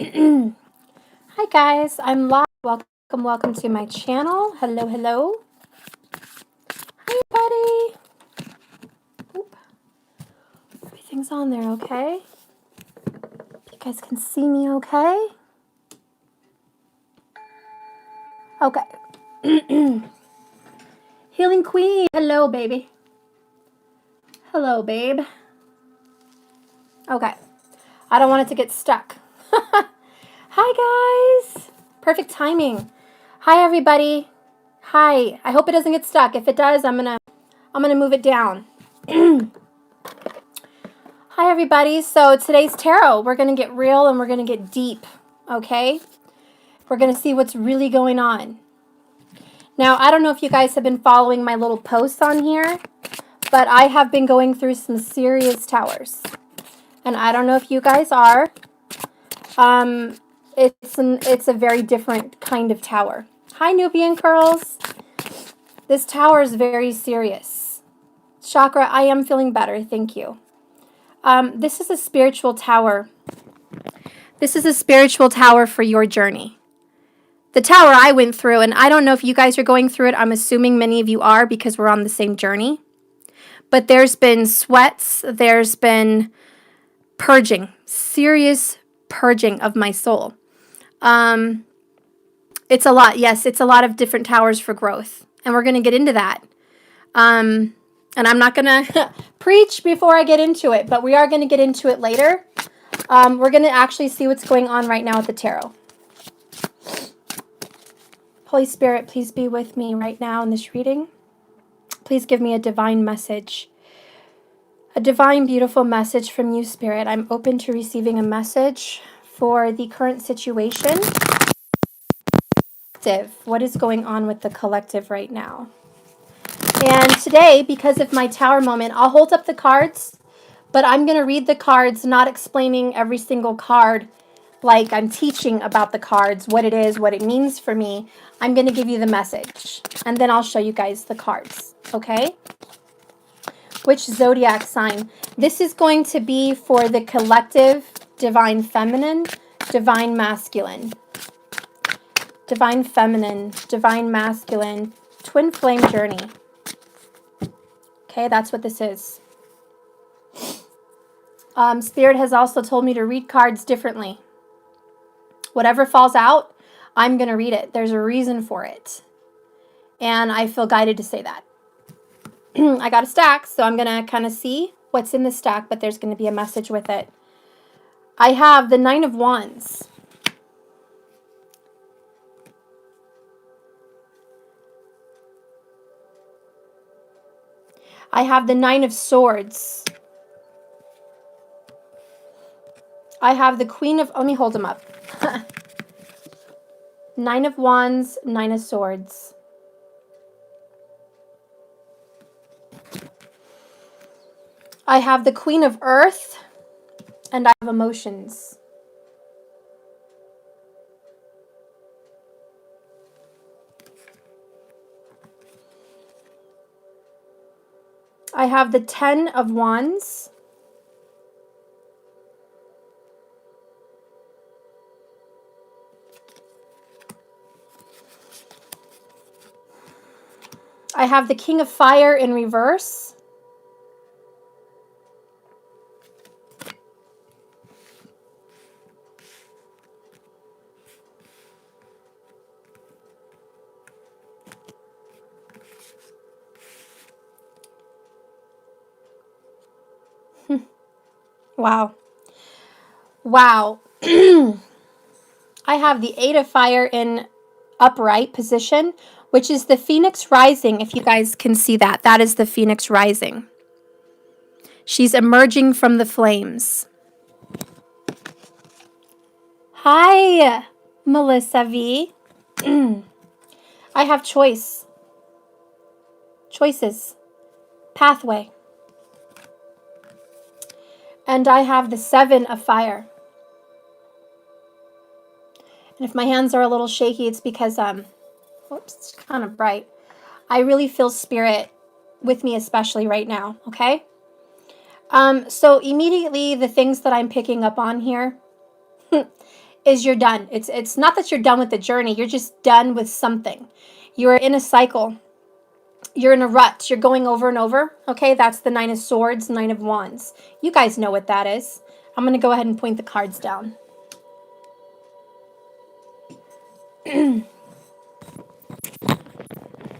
Hi guys, I'm live. Welcome to my channel. Hello. Hi buddy. Oop. Everything's on there, okay? You guys can see me okay? Okay. Healing Queen. Hello, baby. Hello, babe. Okay. I don't want it to get stuck. Hi guys. Perfect timing. Hi everybody. Hi. I hope it doesn't get stuck. If it does, I'm gonna move it down. Hi everybody. So today's tarot. We're gonna get real and we're gonna get deep. Okay? We're gonna see what's really going on. Now, I don't know if you guys have been following my little posts on here, but I have been going through some serious towers. And I don't know if you guys are. It's a very different kind of tower. Hi, Nubian Curls. This tower is very serious. Chakra, I am feeling better. Thank you. This is a spiritual tower. This is a spiritual tower for your journey. The tower I went through, and I don't know if you guys are going through it. I'm assuming many of you are because we're on the same journey. But there's been sweats. There's been purging. Serious purging of my soul. It's a lot. Yes, it's a lot of different towers for growth. And we're going to get into that. And I'm not going to preach before I get into it, but we are going to get into it later. We're going to actually see what's going on right now with the tarot. Holy Spirit, please be with me right now in this reading. Please give me a divine message. A divine, beautiful message from you, Spirit. I'm open to receiving a message for the current situation. What is going on with the collective right now? And today, because of my tower moment, I'll hold up the cards, but I'm going to read the cards, not explaining every single card like I'm teaching about the cards, what it is, what it means for me. I'm going to give you the message, and then I'll show you guys the cards, okay? Which zodiac sign? This is going to be for the collective, divine feminine, divine masculine. Divine feminine, divine masculine, twin flame journey. Okay, that's what this is. Spirit has also told me to read cards differently. Whatever falls out, I'm going to read it. There's a reason for it. And I feel guided to say that. I got a stack, so I'm going to kind of see what's in the stack, but there's going to be a message with it. I have the Nine of Wands. I have the Nine of Swords. I have the Queen of... Let me hold them up. Nine of Wands, Nine of Swords. I have the Queen of Earth, and I have emotions. I have the Ten of Wands. I have the King of Fire in reverse. Wow. Wow. I have the Eight of Fire in upright position, which is the Phoenix rising. If you guys can see that, that is the Phoenix rising. She's emerging from the flames. Hi, Melissa V. I have choice. Choices. Pathway. And I have the Seven of Fire. And if my hands are a little shaky, it's because, whoops, it's kind of bright. I really feel spirit with me, especially right now, okay? So immediately the things that I'm picking up on here is you're done. It's not that you're done with the journey. You're just done with something. You're in a cycle. You're in a rut. You're going over and over. Okay, that's the Nine of Swords, Nine of Wands. You guys know what that is. I'm going to go ahead and point the cards down.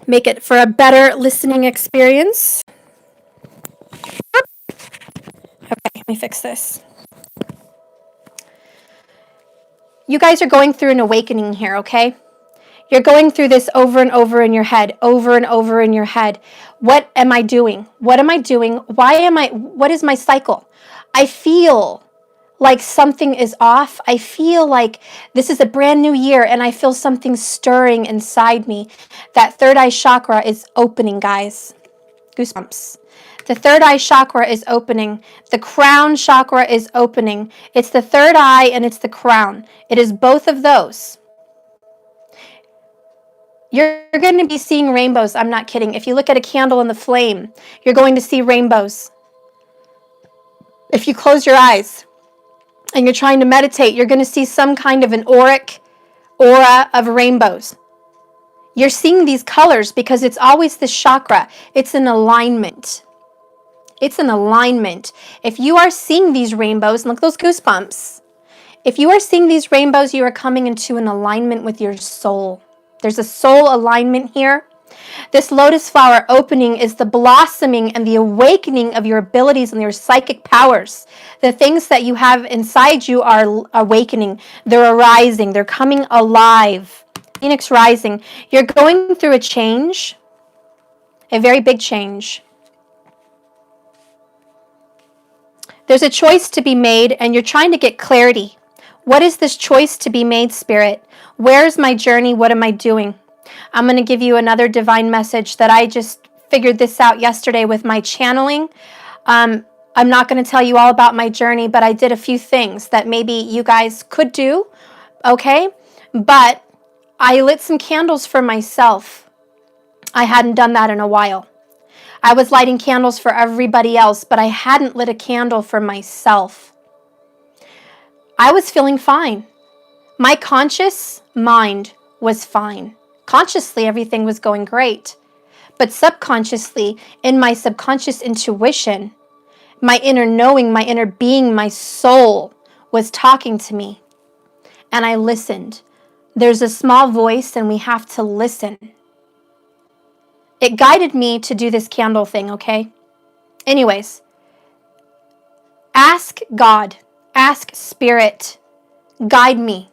Make it for a better listening experience. Okay, let me fix this. You guys are going through an awakening here, okay? You're going through this over and over in your head, over and over in your head. What am I doing? What am I doing? What is my cycle? I feel like something is off. I feel like this is a brand new year and I feel something stirring inside me. That third eye chakra is opening, guys. Goosebumps. The third eye chakra is opening. The crown chakra is opening. It's the third eye and it's the crown. It is both of those. You're going to be seeing rainbows. I'm not kidding. If you look at a candle in the flame, you're going to see rainbows. If you close your eyes and you're trying to meditate, you're going to see some kind of an auric aura of rainbows. You're seeing these colors because it's always this chakra. It's an alignment. It's an alignment. If you are seeing these rainbows, look at those goosebumps. If you are seeing these rainbows, you are coming into an alignment with your soul. There's a soul alignment here. This lotus flower opening is the blossoming and the awakening of your abilities and your psychic powers. The things that you have inside you are awakening. They're arising. They're coming alive. Phoenix rising. You're going through a change, a very big change. There's a choice to be made, and you're trying to get clarity. What is this choice to be made, Spirit? Where's my journey? What am I doing? I'm going to give you another divine message that I just figured this out yesterday with my channeling. I'm not going to tell you all about my journey, but I did a few things that maybe you guys could do, okay? But I lit some candles for myself. I hadn't done that in a while. I was lighting candles for everybody else, but I hadn't lit a candle for myself. I was feeling fine. My conscious mind was fine. Consciously, everything was going great. But subconsciously, in my subconscious intuition, my inner knowing, my inner being, my soul was talking to me. And I listened. There's a small voice and we have to listen. It guided me to do this candle thing, okay? Anyways, ask God, ask Spirit, guide me.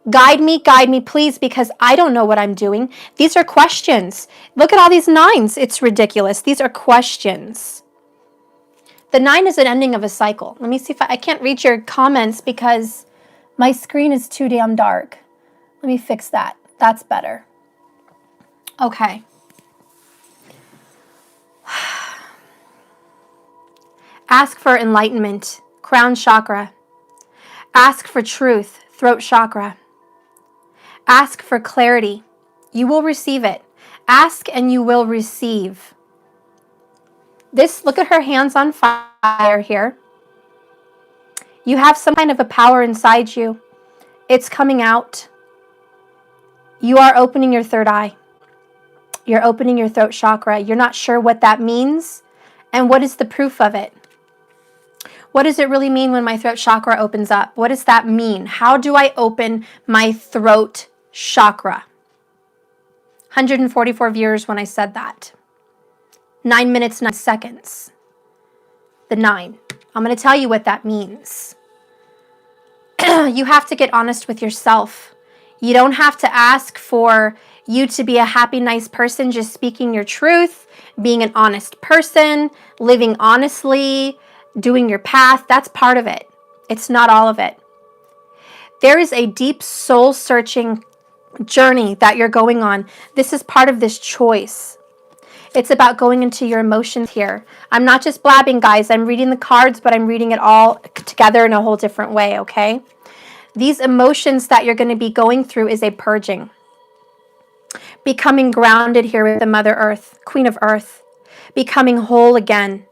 Guide me, please, because I don't know what I'm doing. These are questions. Look at all these nines. It's ridiculous. These are questions. The 9 is an ending of a cycle. Let me see if I can't read your comments because my screen is too damn dark. Let me fix that. That's better. Okay. Ask for enlightenment, crown chakra. Ask for truth, throat chakra. Ask for clarity. You will receive it. Ask and you will receive. This, look at her hands on fire here. You have some kind of a power inside you. It's coming out. You are opening your third eye. You're opening your throat chakra. You're not sure what that means. And what is the proof of it? What does it really mean when my throat chakra opens up? What does that mean? How do I open my throat chakra? 144 viewers when I said that. 9 minutes, 9 seconds. The 9. I'm going to tell you what that means. You have to get honest with yourself. You don't have to ask for you to be a happy, nice person, just speaking your truth, being an honest person, living honestly, doing your path. That's part of it. It's not all of it. There is a deep soul-searching journey that you're going on. This is part of this choice. It's about going into your emotions here. I'm not just blabbing, guys. I'm reading the cards, but I'm reading it all together in a whole different way, okay? These emotions that you're going to be going through is a purging. Becoming grounded here with the Mother Earth, Queen of Earth. Becoming whole again.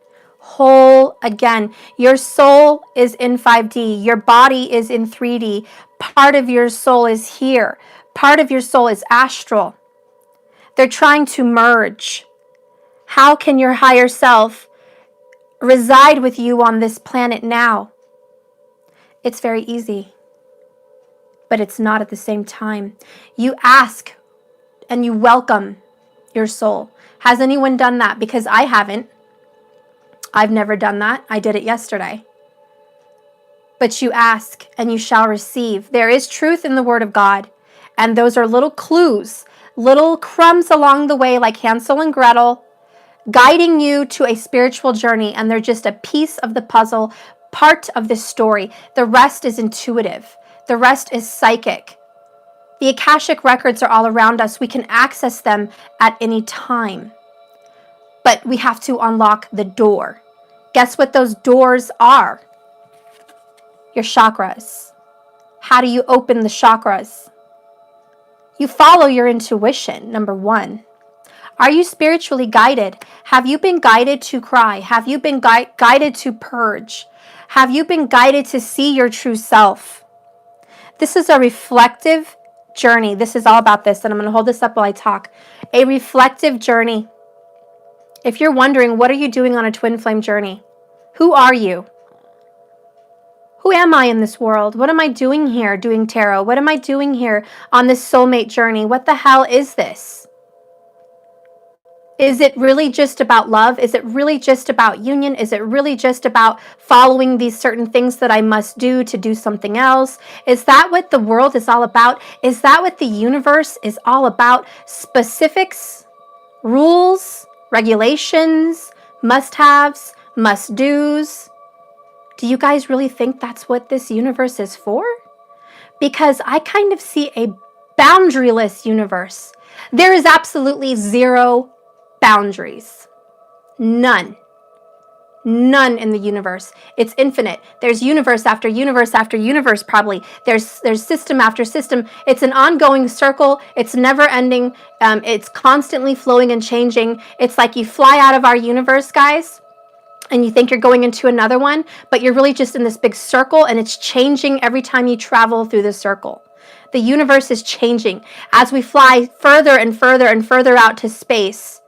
whole again. Your soul is in 5D. Your body is in 3D. Part of your soul is here. Part of your soul is astral. They're trying to merge. How can your higher self reside with you on this planet now? It's very easy, but it's not at the same time. You ask and you welcome your soul. Has anyone done that? Because I haven't. I've never done that. I did it yesterday. But you ask and you shall receive. There is truth in the Word of God. And those are little clues, little crumbs along the way, like Hansel and Gretel, guiding you to a spiritual journey. And they're just a piece of the puzzle, part of this story. The rest is intuitive. The rest is psychic. The Akashic records are all around us. We can access them at any time. But we have to unlock the door. Guess what those doors are? Your chakras. How do you open the chakras? You follow your intuition, number one. Are you spiritually guided? Have you been guided to cry? Have you been guided to purge? Have you been guided to see your true self? This is a reflective journey. This is all about this, and I'm going to hold this up while I talk. A reflective journey. If you're wondering, what are you doing on a twin flame journey? Who are you? Who am I in this world? What am I doing here doing tarot? What am I doing here on this soulmate journey? What the hell is this? Is it really just about love? Is it really just about union? Is it really just about following these certain things that I must do to do something else? Is that what the world is all about? Is that what the universe is all about? Specifics, rules, regulations, must-haves, must-dos. Do you guys really think that's what this universe is for? Because I kind of see a boundaryless universe. There is absolutely zero boundaries. None. None in the universe. It's infinite. There's universe after universe after universe, probably. There's system after system. It's an ongoing circle. It's never ending. It's constantly flowing and changing. It's like you fly out of our universe, guys, and you think you're going into another one, but you're really just in this big circle, and it's changing every time you travel through the circle. The universe is changing as we fly further and further and further out to space.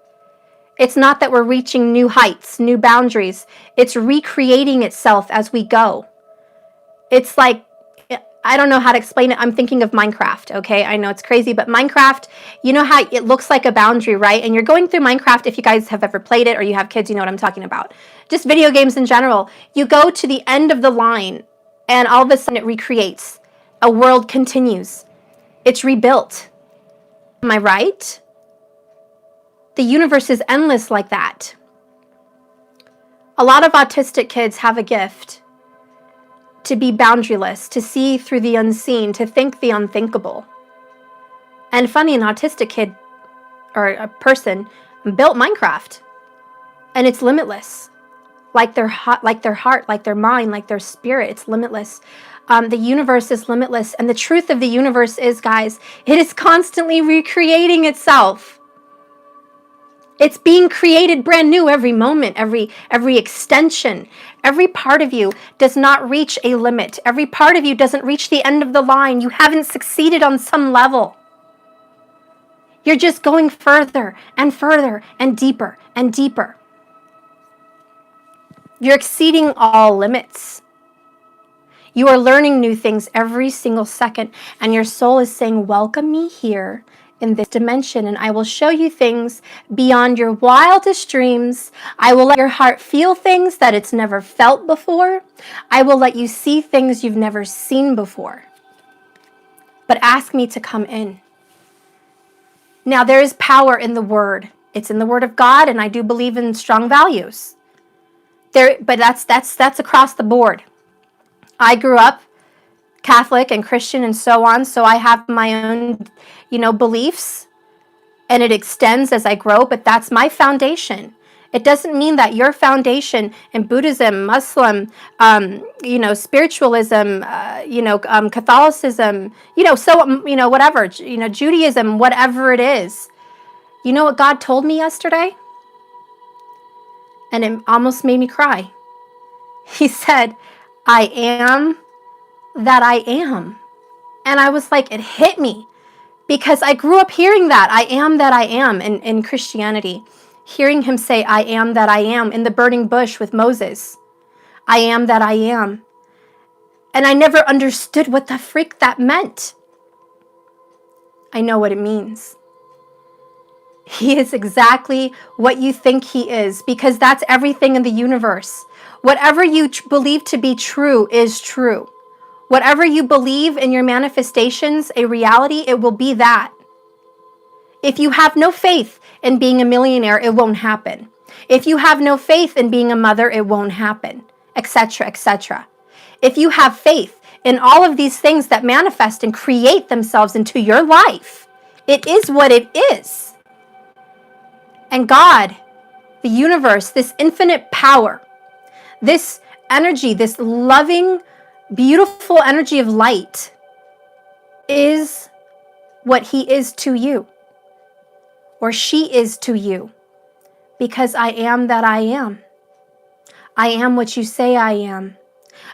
It's not that we're reaching new heights, new boundaries. It's recreating itself as we go. It's like, I don't know how to explain it. I'm thinking of Minecraft, okay? I know it's crazy, but Minecraft, you know how it looks like a boundary, right? And you're going through Minecraft, if you guys have ever played it or you have kids, you know what I'm talking about. Just video games in general. You go to the end of the line, and all of a sudden it recreates. A world continues. It's rebuilt. Am I right? The universe is endless like that. A lot of autistic kids have a gift to be boundaryless, to see through the unseen, to think the unthinkable. And funny, an autistic kid or a person built Minecraft, and it's limitless. Like their heart, like their mind, like their spirit, it's limitless. The universe is limitless, and the truth of the universe is, guys, it is constantly recreating itself. It's being created brand new every moment, every extension. Every part of you does not reach a limit. Every part of you doesn't reach the end of the line. You haven't succeeded on some level. You're just going further and further and deeper and deeper. You're exceeding all limits. You are learning new things every single second, and your soul is saying, welcome me here in this dimension, and I will show you things beyond your wildest dreams. I will let your heart feel things that it's never felt before. I will let you see things you've never seen before. But ask me to come in. Now, there is power in the Word. It's in the Word of God, and I do believe in strong values. But that's across the board. I grew up Catholic and Christian and so on, so I have my own, beliefs, and it extends as I grow, but that's my foundation. It doesn't mean that your foundation in Buddhism, Muslim, spiritualism, Catholicism, whatever, Judaism, whatever it is. You know what God told me yesterday? And it almost made me cry. He said, I am that I am. And I was like, it hit me because I grew up hearing that. I am that I am in Christianity. Hearing him say, I am that I am in the burning bush with Moses. I am that I am. And I never understood what the freak that meant. I know what it means. He is exactly what you think he is, because that's everything in the universe. Whatever you believe to be true is true. Whatever you believe in your manifestations, a reality, it will be that. If you have no faith in being a millionaire, it won't happen. If you have no faith in being a mother, it won't happen, etc., etc. If you have faith in all of these things that manifest and create themselves into your life, it is what it is. And God, the universe, this infinite power, this energy, this loving, beautiful energy of light is what he is to you, or she is to you, because I am that I am. I am what you say I am.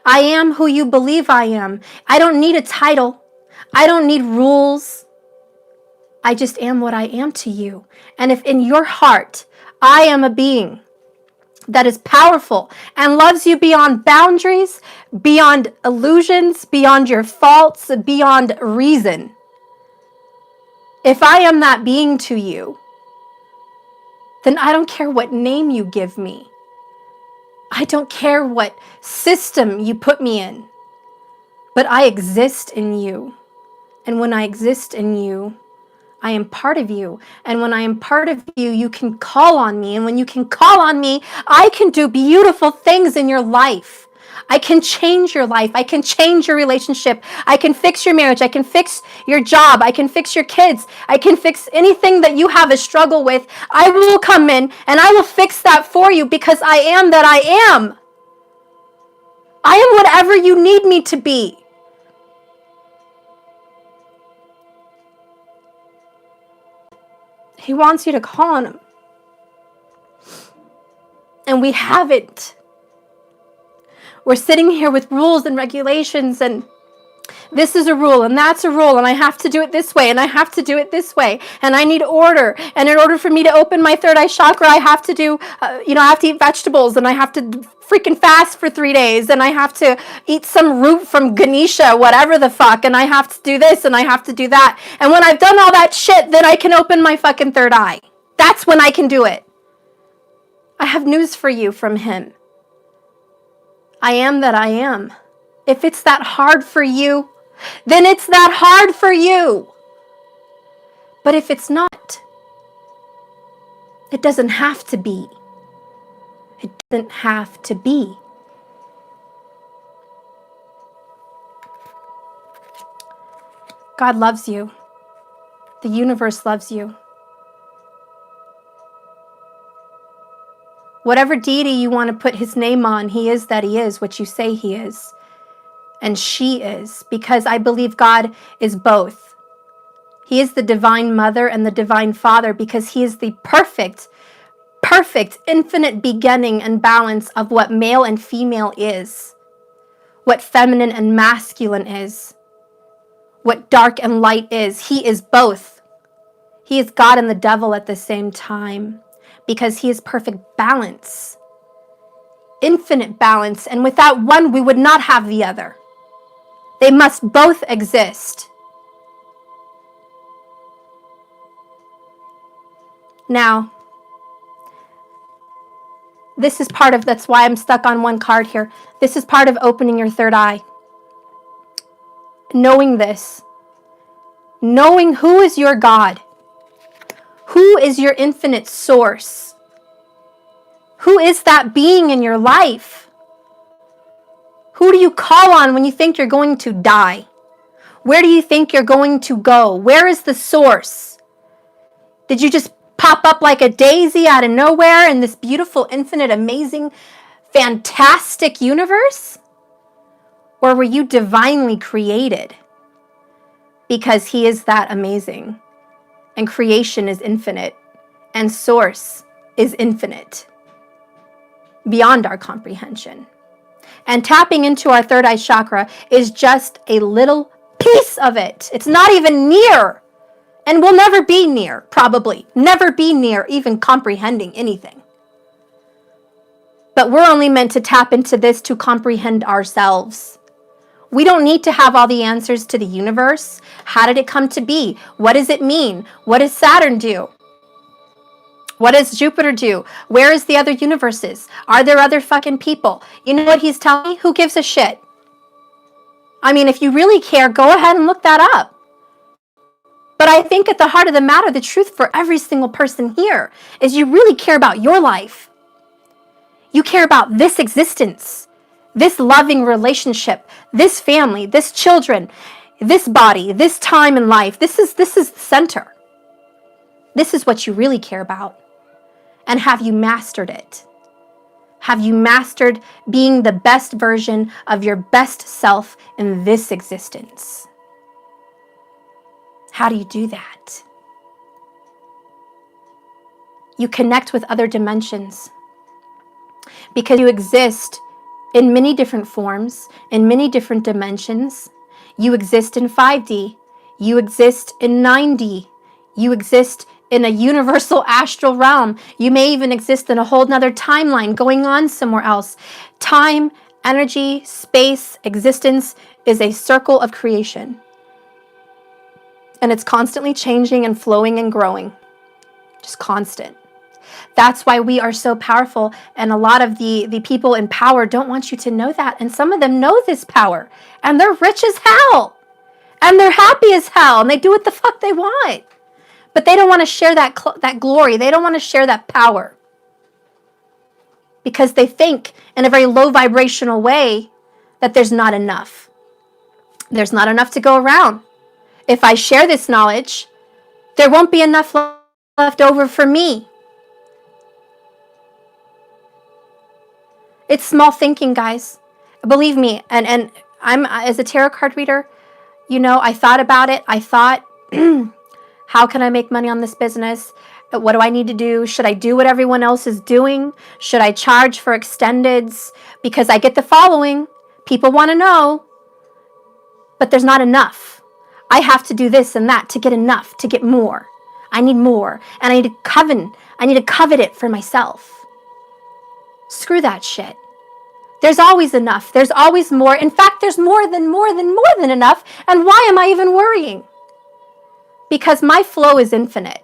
I am who you believe I am. I don't need a title. I don't need rules. I just am what I am to you. And if in your heart, I am a being that is powerful and loves you beyond boundaries, beyond illusions, beyond your faults, beyond reason. If I am that being to you, then I don't care what name you give me. I don't care what system you put me in, but I exist in you. And when I exist in you, I am part of you. And when I am part of you, you can call on me. And when you can call on me, I can do beautiful things in your life. I can change your life. I can change your relationship. I can fix your marriage. I can fix your job. I can fix your kids. I can fix anything that you have a struggle with. I will come in and I will fix that for you, because I am that I am. I am whatever you need me to be. He wants you to call on him. And we haven't. We're sitting here with rules and regulations, and this is a rule and that's a rule, and I have to do it this way and I have to do it this way, and I need order. And in order for me to open my third eye chakra, I have to do, I have to eat vegetables, and I have to freaking fast for 3 days, and I have to eat some root from Ganesha, whatever the fuck, and I have to do this and I have to do that. And when I've done all that shit, then I can open my fucking third eye. That's when I can do it. I have news for you from him. I am that I am. If it's that hard for you, then it's that hard for you. But if it's not, it doesn't have to be. It doesn't have to be. God loves you. The universe loves you. Whatever deity you want to put his name on, he is that he is what you say he is. And she is, because I believe God is both. He is the divine mother and the divine father, because he is the perfect, infinite beginning and balance of what male and female is, what feminine and masculine is, what dark and light is. He is both. He is God and the devil at the same time, because he is perfect balance, infinite balance, and without one, we would not have the other. They must both exist. Now, this is part of, that's why I'm stuck on one card here. This is part of opening your third eye. Knowing this. Knowing who is your God. Who is your infinite source? Who is that being in your life? Who do you call on when you think you're going to die? Where do you think you're going to go? Where is the source? Did you just pop up like a daisy out of nowhere in this beautiful, infinite, amazing, fantastic universe? Or were you divinely created? Because he is that amazing. And creation is infinite. And source is infinite. beyond our comprehension. And tapping into our third eye chakra is just a little piece of it. It's not even near, and will never be near, probably. Never be near even comprehending anything. But we're only meant to tap into this to comprehend ourselves. We don't need to have all the answers to the universe. How did it come to be? What does it mean? What does Saturn do? What does Jupiter do? Where is the other universes? Are there other fucking people? You know what he's telling me? Who gives a shit? I mean, if you really care, go ahead and look that up. But I think at the heart of the matter, the truth for every single person here is you really care about your life. You care about this existence, this loving relationship, this family, this children, this body, this time in life. This is the center. This is what you really care about. And have you mastered it? Have you mastered being the best version of your best self in this existence? How do you do that? You connect with other dimensions because you exist in many different forms, in many different dimensions. You exist in 5D. You exist in 9D. You exist in a universal astral realm. You may even exist in a whole nother timeline going on somewhere else. Time, energy, space, existence is a circle of creation. And it's constantly changing and flowing and growing. Just constant. That's why we are so powerful. And a lot of the people in power don't want you to know that. And some of them know this power. And they're rich as hell. And they're happy as hell. And they do what the fuck they want. But they don't want to share that glory. They don't want to share that power. Because they think in a very low vibrational way that there's not enough. There's not enough to go around. If I share this knowledge, there won't be enough left over for me. It's small thinking, guys. Believe me. And I'm, as a tarot card reader, you know, I thought about it. I thought, how can I make money on this business? What do I need to do? Should I do what everyone else is doing? Should I charge for extendeds? Because I get the following. People want to know. But there's not enough. I have to do this and that to get enough, to get more. I need more. And I need to covet it for myself. Screw that shit. There's always enough. There's always more. In fact, there's more than enough. And why am I even worrying? Because my flow is infinite.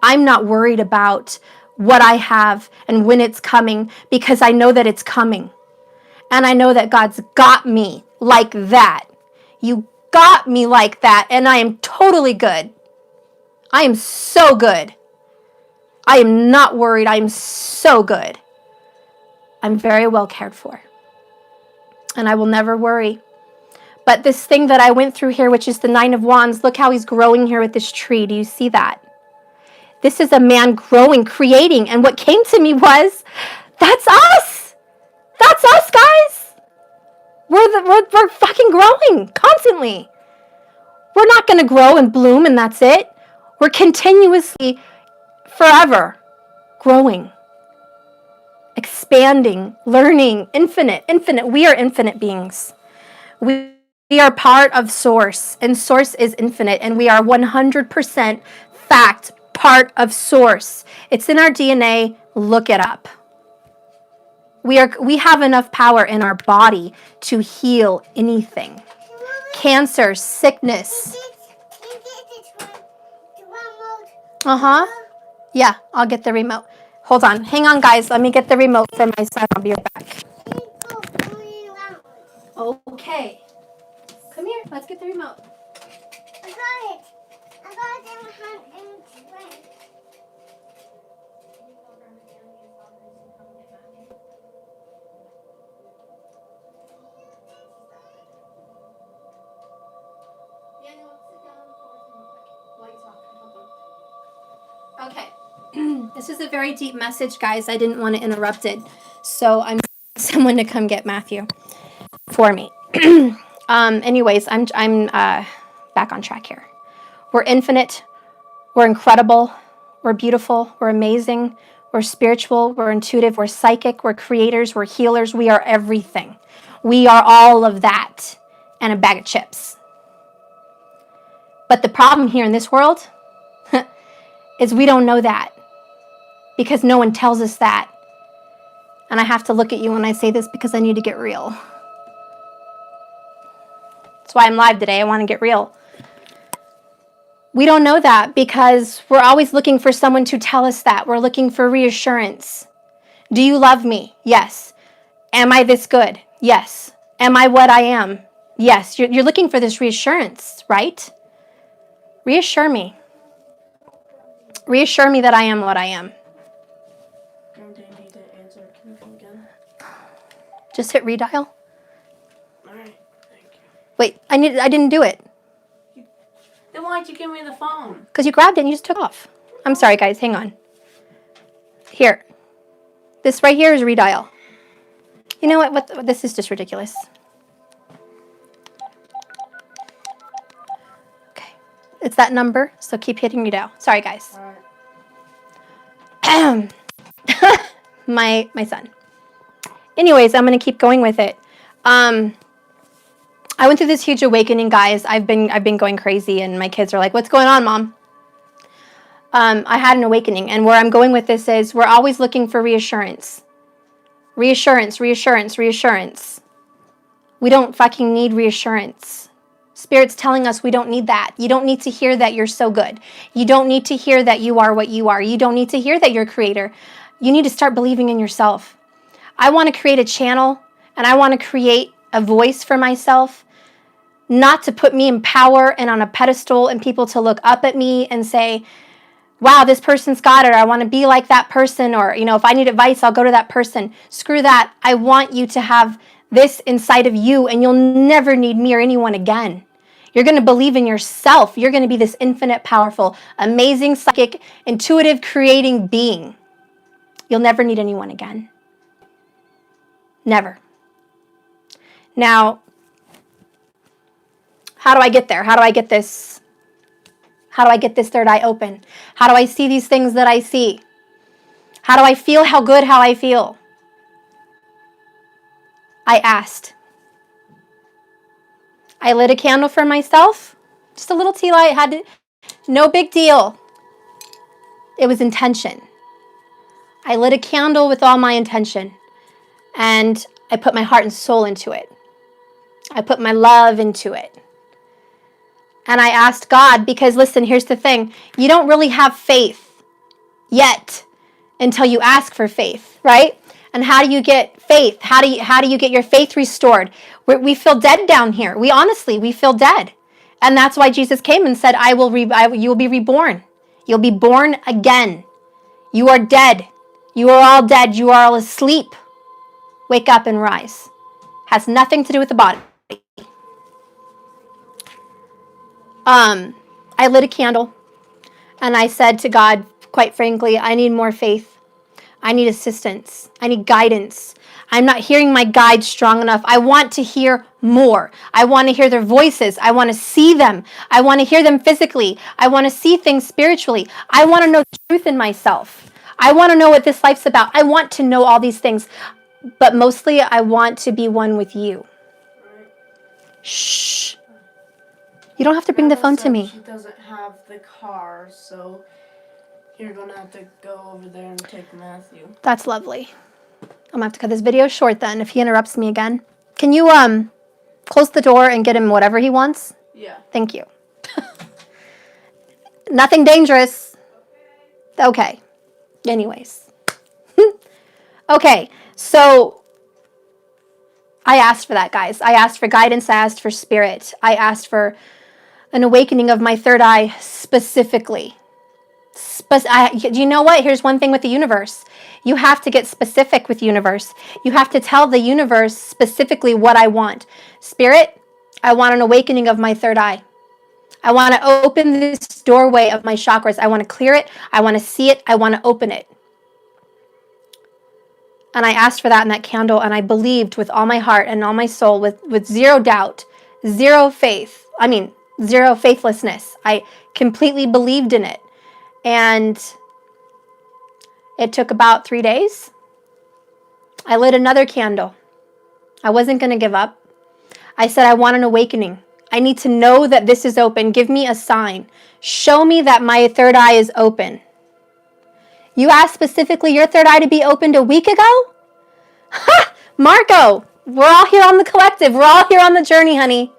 I'm not worried about what I have and when it's coming because I know that it's coming. And I know that God's got me like that. You got me like that, and I am totally good. I am so good. I am not worried. I am so good. I'm very well cared for. And I will never worry. But this thing that I went through here, which is the Nine of Wands, look how he's growing here with this tree. Do you see that? This is a man growing, creating. And what came to me was, that's us. That's us, guys. We're fucking growing constantly. We're not going to grow and bloom and that's it. We're continuously, forever, growing, expanding, learning, infinite. We are infinite beings. We are part of Source, and Source is infinite, and we are 100% fact part of Source. It's in our DNA. Look it up. We have enough power in our body to heal anything. Cancer, sickness. Uh-huh. Yeah, I'll get the remote. Hold on. Hang on, guys. Let me get the remote for my son. I'll be right back. Okay. Come here. Let's get the remote. I got it. I got it in my hand and it's right. Okay. This is a very deep message, guys. I didn't want to interrupt it. So I'm someone to come get Matthew for me. Anyways, I'm back on track here. We're infinite. We're incredible. We're beautiful. We're amazing. We're spiritual, we're intuitive, we're psychic, we're creators, we're healers, we are everything. We are all of that and a bag of chips. But the problem here in this world is we don't know that because no one tells us that. And I have to look at you when I say this because I need to get real. That's why I'm live today. I want to get real. We don't know that because we're always looking for someone to tell us that. We're looking for reassurance. Do you love me? Yes. Am I this good? Yes. Am I what I am? Yes. You're looking for this reassurance, right? Reassure me. Reassure me that I am what I am. Just hit redial. All right, thank you. Wait, I didn't do it. Then why'd you give me the phone? Because you grabbed it and you just took off. I'm sorry, guys. Hang on. Here. This right here is redial. You know what? This is just ridiculous. Okay. It's that number, so keep hitting redial. Sorry, guys. All right. My son. Anyways, I'm going to keep going with it. I went through this huge awakening, guys. I've been going crazy, and my kids are like, "What's going on, Mom?" I had an awakening, and where I'm going with this is we're always looking for reassurance. Reassurance, reassurance, reassurance. We don't fucking need reassurance. Spirit's telling us we don't need that. You don't need to hear that you're so good. You don't need to hear that you are what you are. You don't need to hear that you're a creator. You need to start believing in yourself. I want to create a channel, and I want to create a voice for myself, not to put me in power and on a pedestal and people to look up at me and say, wow, this person's got it, or I want to be like that person, or, if I need advice, I'll go to that person. Screw that. I want you to have this inside of you, and you'll never need me or anyone again. You're going to believe in yourself. You're going to be this infinite, powerful, amazing, psychic, intuitive, creating being. You'll never need anyone again. Never. Now, how do I get there? How do I get this third eye open? How do I see these things that I see? How do I feel how I feel? I asked. I lit a candle for myself. Just a little tea light. No big deal. It was intention. I lit a candle with all my intention. And I put my heart and soul into it. I put my love into it. And I asked God, because listen, here's the thing. You don't really have faith yet until you ask for faith, right? And how do you get faith? How do you get your faith restored? We feel dead down here. We feel dead. And that's why Jesus came and said, you will be reborn. You'll be born again. You are dead. You are all dead. You are all asleep. Wake up and rise. Has nothing to do with the body. I lit a candle and I said to God, quite frankly, I need more faith. I need assistance. I need guidance. I'm not hearing my guides strong enough. I want to hear more. I want to hear their voices. I want to see them. I want to hear them physically. I want to see things spiritually. I want to know the truth in myself. I want to know what this life's about. I want to know all these things. But mostly, I want to be one with you. Shh. You don't have to bring the phone to me. She doesn't have the car, so you're going to have to go over there and take Matthew. That's lovely. I'm going to have to cut this video short then if he interrupts me again. Can you close the door and get him whatever he wants? Yeah. Thank you. Nothing dangerous. Okay. Anyways. Okay. So I asked for that, guys. I asked for guidance. I asked for spirit. I asked for an awakening of my third eye specifically. You know what? Here's one thing with the universe. You have to get specific with the universe. You have to tell the universe specifically what I want. Spirit, I want an awakening of my third eye. I want to open this doorway of my chakras. I want to clear it. I want to see it. I want to open it. And I asked for that in that candle, and I believed with all my heart and all my soul, with zero doubt, zero faithlessness. I completely believed in it. And It took about 3 days. I lit another candle. I wasn't going to give up. I said, I want an awakening. I need to know that this is open. Give me a sign. Show me that my third eye is open. You asked specifically your third eye to be opened a week ago? Ha! Marco, we're all here on the collective. We're all here on the journey, honey.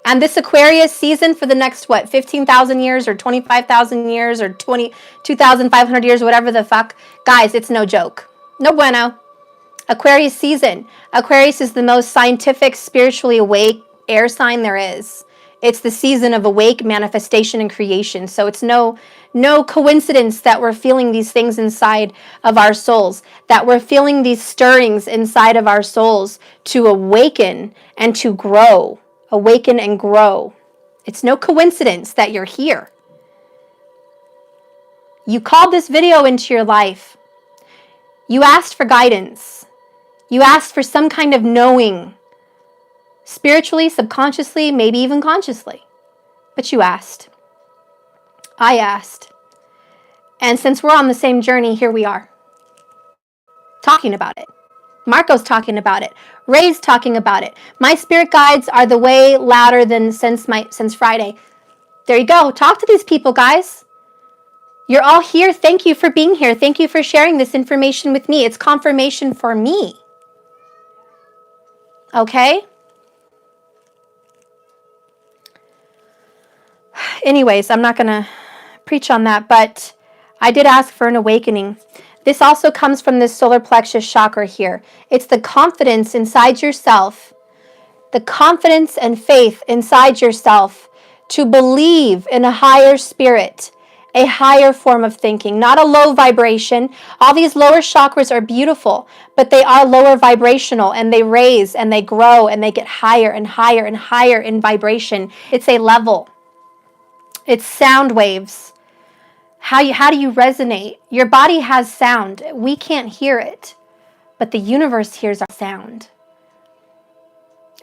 And this Aquarius season for the next, 15,000 years or 25,000 years or 22,500 years, whatever the fuck. Guys, it's no joke. No bueno. Aquarius season. Aquarius is the most scientific, spiritually awake air sign there is. It's the season of awake manifestation and creation. So it's no coincidence that we're feeling these things inside of our souls, that we're feeling these stirrings inside of our souls to awaken and to grow. Awaken and grow. It's no coincidence that you're here. You called this video into your life. You asked for guidance. You asked for some kind of knowing. Spiritually, subconsciously, maybe even consciously. But you asked. I asked. And since we're on the same journey, here we are. Talking about it. Marco's talking about it. Ray's talking about it. My spirit guides are the way louder than since Friday. There you go. Talk to these people, guys. You're all here. Thank you for being here. Thank you for sharing this information with me. It's confirmation for me. Okay? Anyways, I'm not going to preach on that, but I did ask for an awakening. This also comes from this solar plexus chakra here. It's the confidence inside yourself, the confidence and faith inside yourself to believe in a higher spirit, a higher form of thinking, not a low vibration. All these lower chakras are beautiful, but they are lower vibrational, and they raise and they grow and they get higher and higher and higher in vibration. It's a level. It's sound waves. How do you resonate? Your body has sound. We can't hear it, but the universe hears our sound.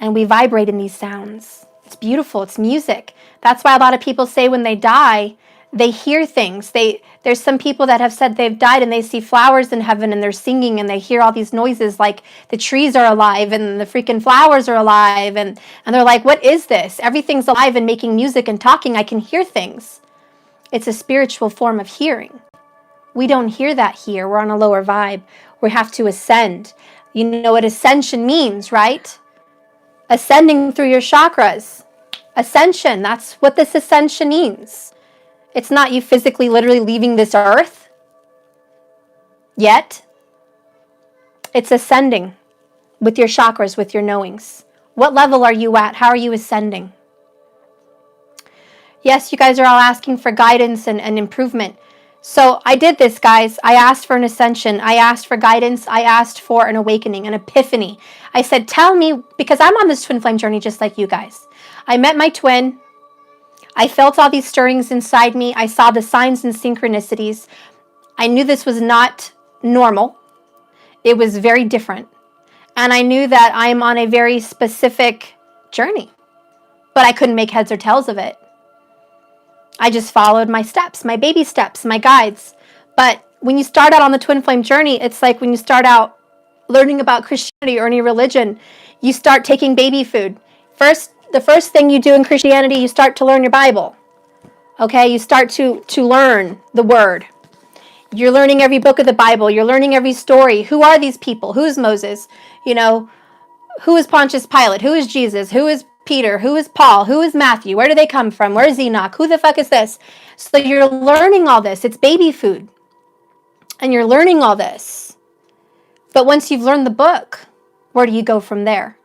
And we vibrate in these sounds. It's beautiful. It's music. That's why a lot of people say when they die, they hear things. There's some people that have said they've died and they see flowers in heaven and they're singing and they hear all these noises like the trees are alive and the freaking flowers are alive. And they're like, what is this? Everything's alive and making music and talking. I can hear things. It's a spiritual form of hearing. We don't hear that here. We're on a lower vibe. We have to ascend. You know what ascension means, right? Ascending through your chakras. Ascension, that's what this ascension means. It's not you physically, literally leaving this earth yet. It's ascending with your chakras, with your knowings. What level are you at? How are you ascending? Yes, you guys are all asking for guidance and improvement. So I did this, guys. I asked for an ascension. I asked for guidance. I asked for an awakening, an epiphany. I said, tell me, because I'm on this twin flame journey just like you guys. I met my twin. I felt all these stirrings inside me. I saw the signs and synchronicities. I knew this was not normal. It was very different. And I knew that I am on a very specific journey. But I couldn't make heads or tails of it. I just followed my steps, my baby steps, my guides. But when you start out on the twin flame journey, it's like when you start out learning about Christianity or any religion, you start taking baby food. The first thing you do in Christianity, you start to learn your Bible. Okay, you start to learn the word. You're learning every book of the Bible. You're learning every story. Who are these people? Who is Moses? Who is Pontius Pilate? Who is Jesus? Who is Peter? Who is Paul? Who is Matthew? Where do they come from? Where is Enoch? Who the fuck is this? So you're learning all this. It's baby food. And you're learning all this. But once you've learned the book, where do you go from there?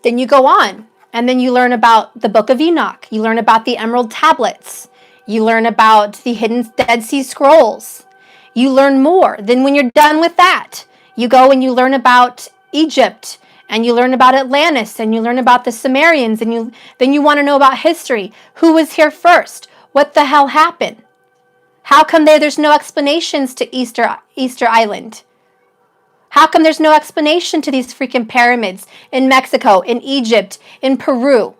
Then you go on. And then you learn about the book of Enoch. You learn about the Emerald Tablets. You learn about the hidden Dead Sea Scrolls. You learn more. Then when you're done with that, you go and you learn about Egypt. And you learn about Atlantis, and you learn about the Sumerians, and then you want to know about history. Who was here first? What the hell happened? How come there's no explanations to Easter Island? How come there's no explanation to these freaking pyramids in Mexico, in Egypt, in Peru?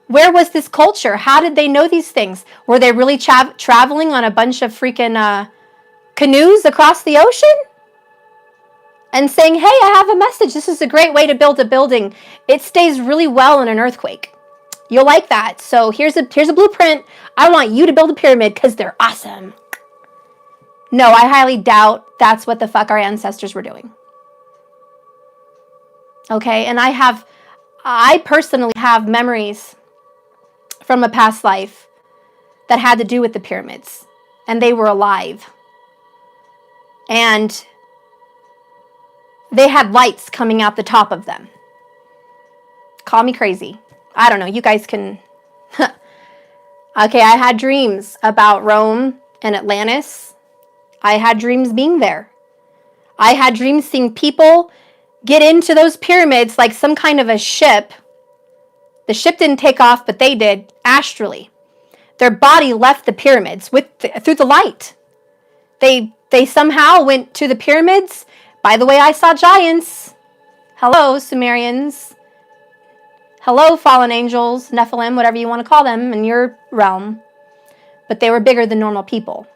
Where was this culture? How did they know these things? Were they really traveling on a bunch of freaking canoes across the ocean and saying, hey, I have a message. This is a great way to build a building. It stays really well in an earthquake. You'll like that. So here's a blueprint. I want you to build a pyramid because they're awesome. No, I highly doubt that's what the fuck our ancestors were doing. Okay, and I personally have memories from a past life that had to do with the pyramids, and they were alive. And they had lights coming out the top of them. Call me crazy. I don't know, you guys can... Okay, I had dreams about Rome and Atlantis. I had dreams being there. I had dreams seeing people get into those pyramids like some kind of a ship. The ship didn't take off, but they did, astrally. Their body left the pyramids through the light. They somehow went to the pyramids. By the way, I saw giants. Hello, Sumerians. Hello, fallen angels, Nephilim, whatever you want to call them in your realm. But they were bigger than normal people.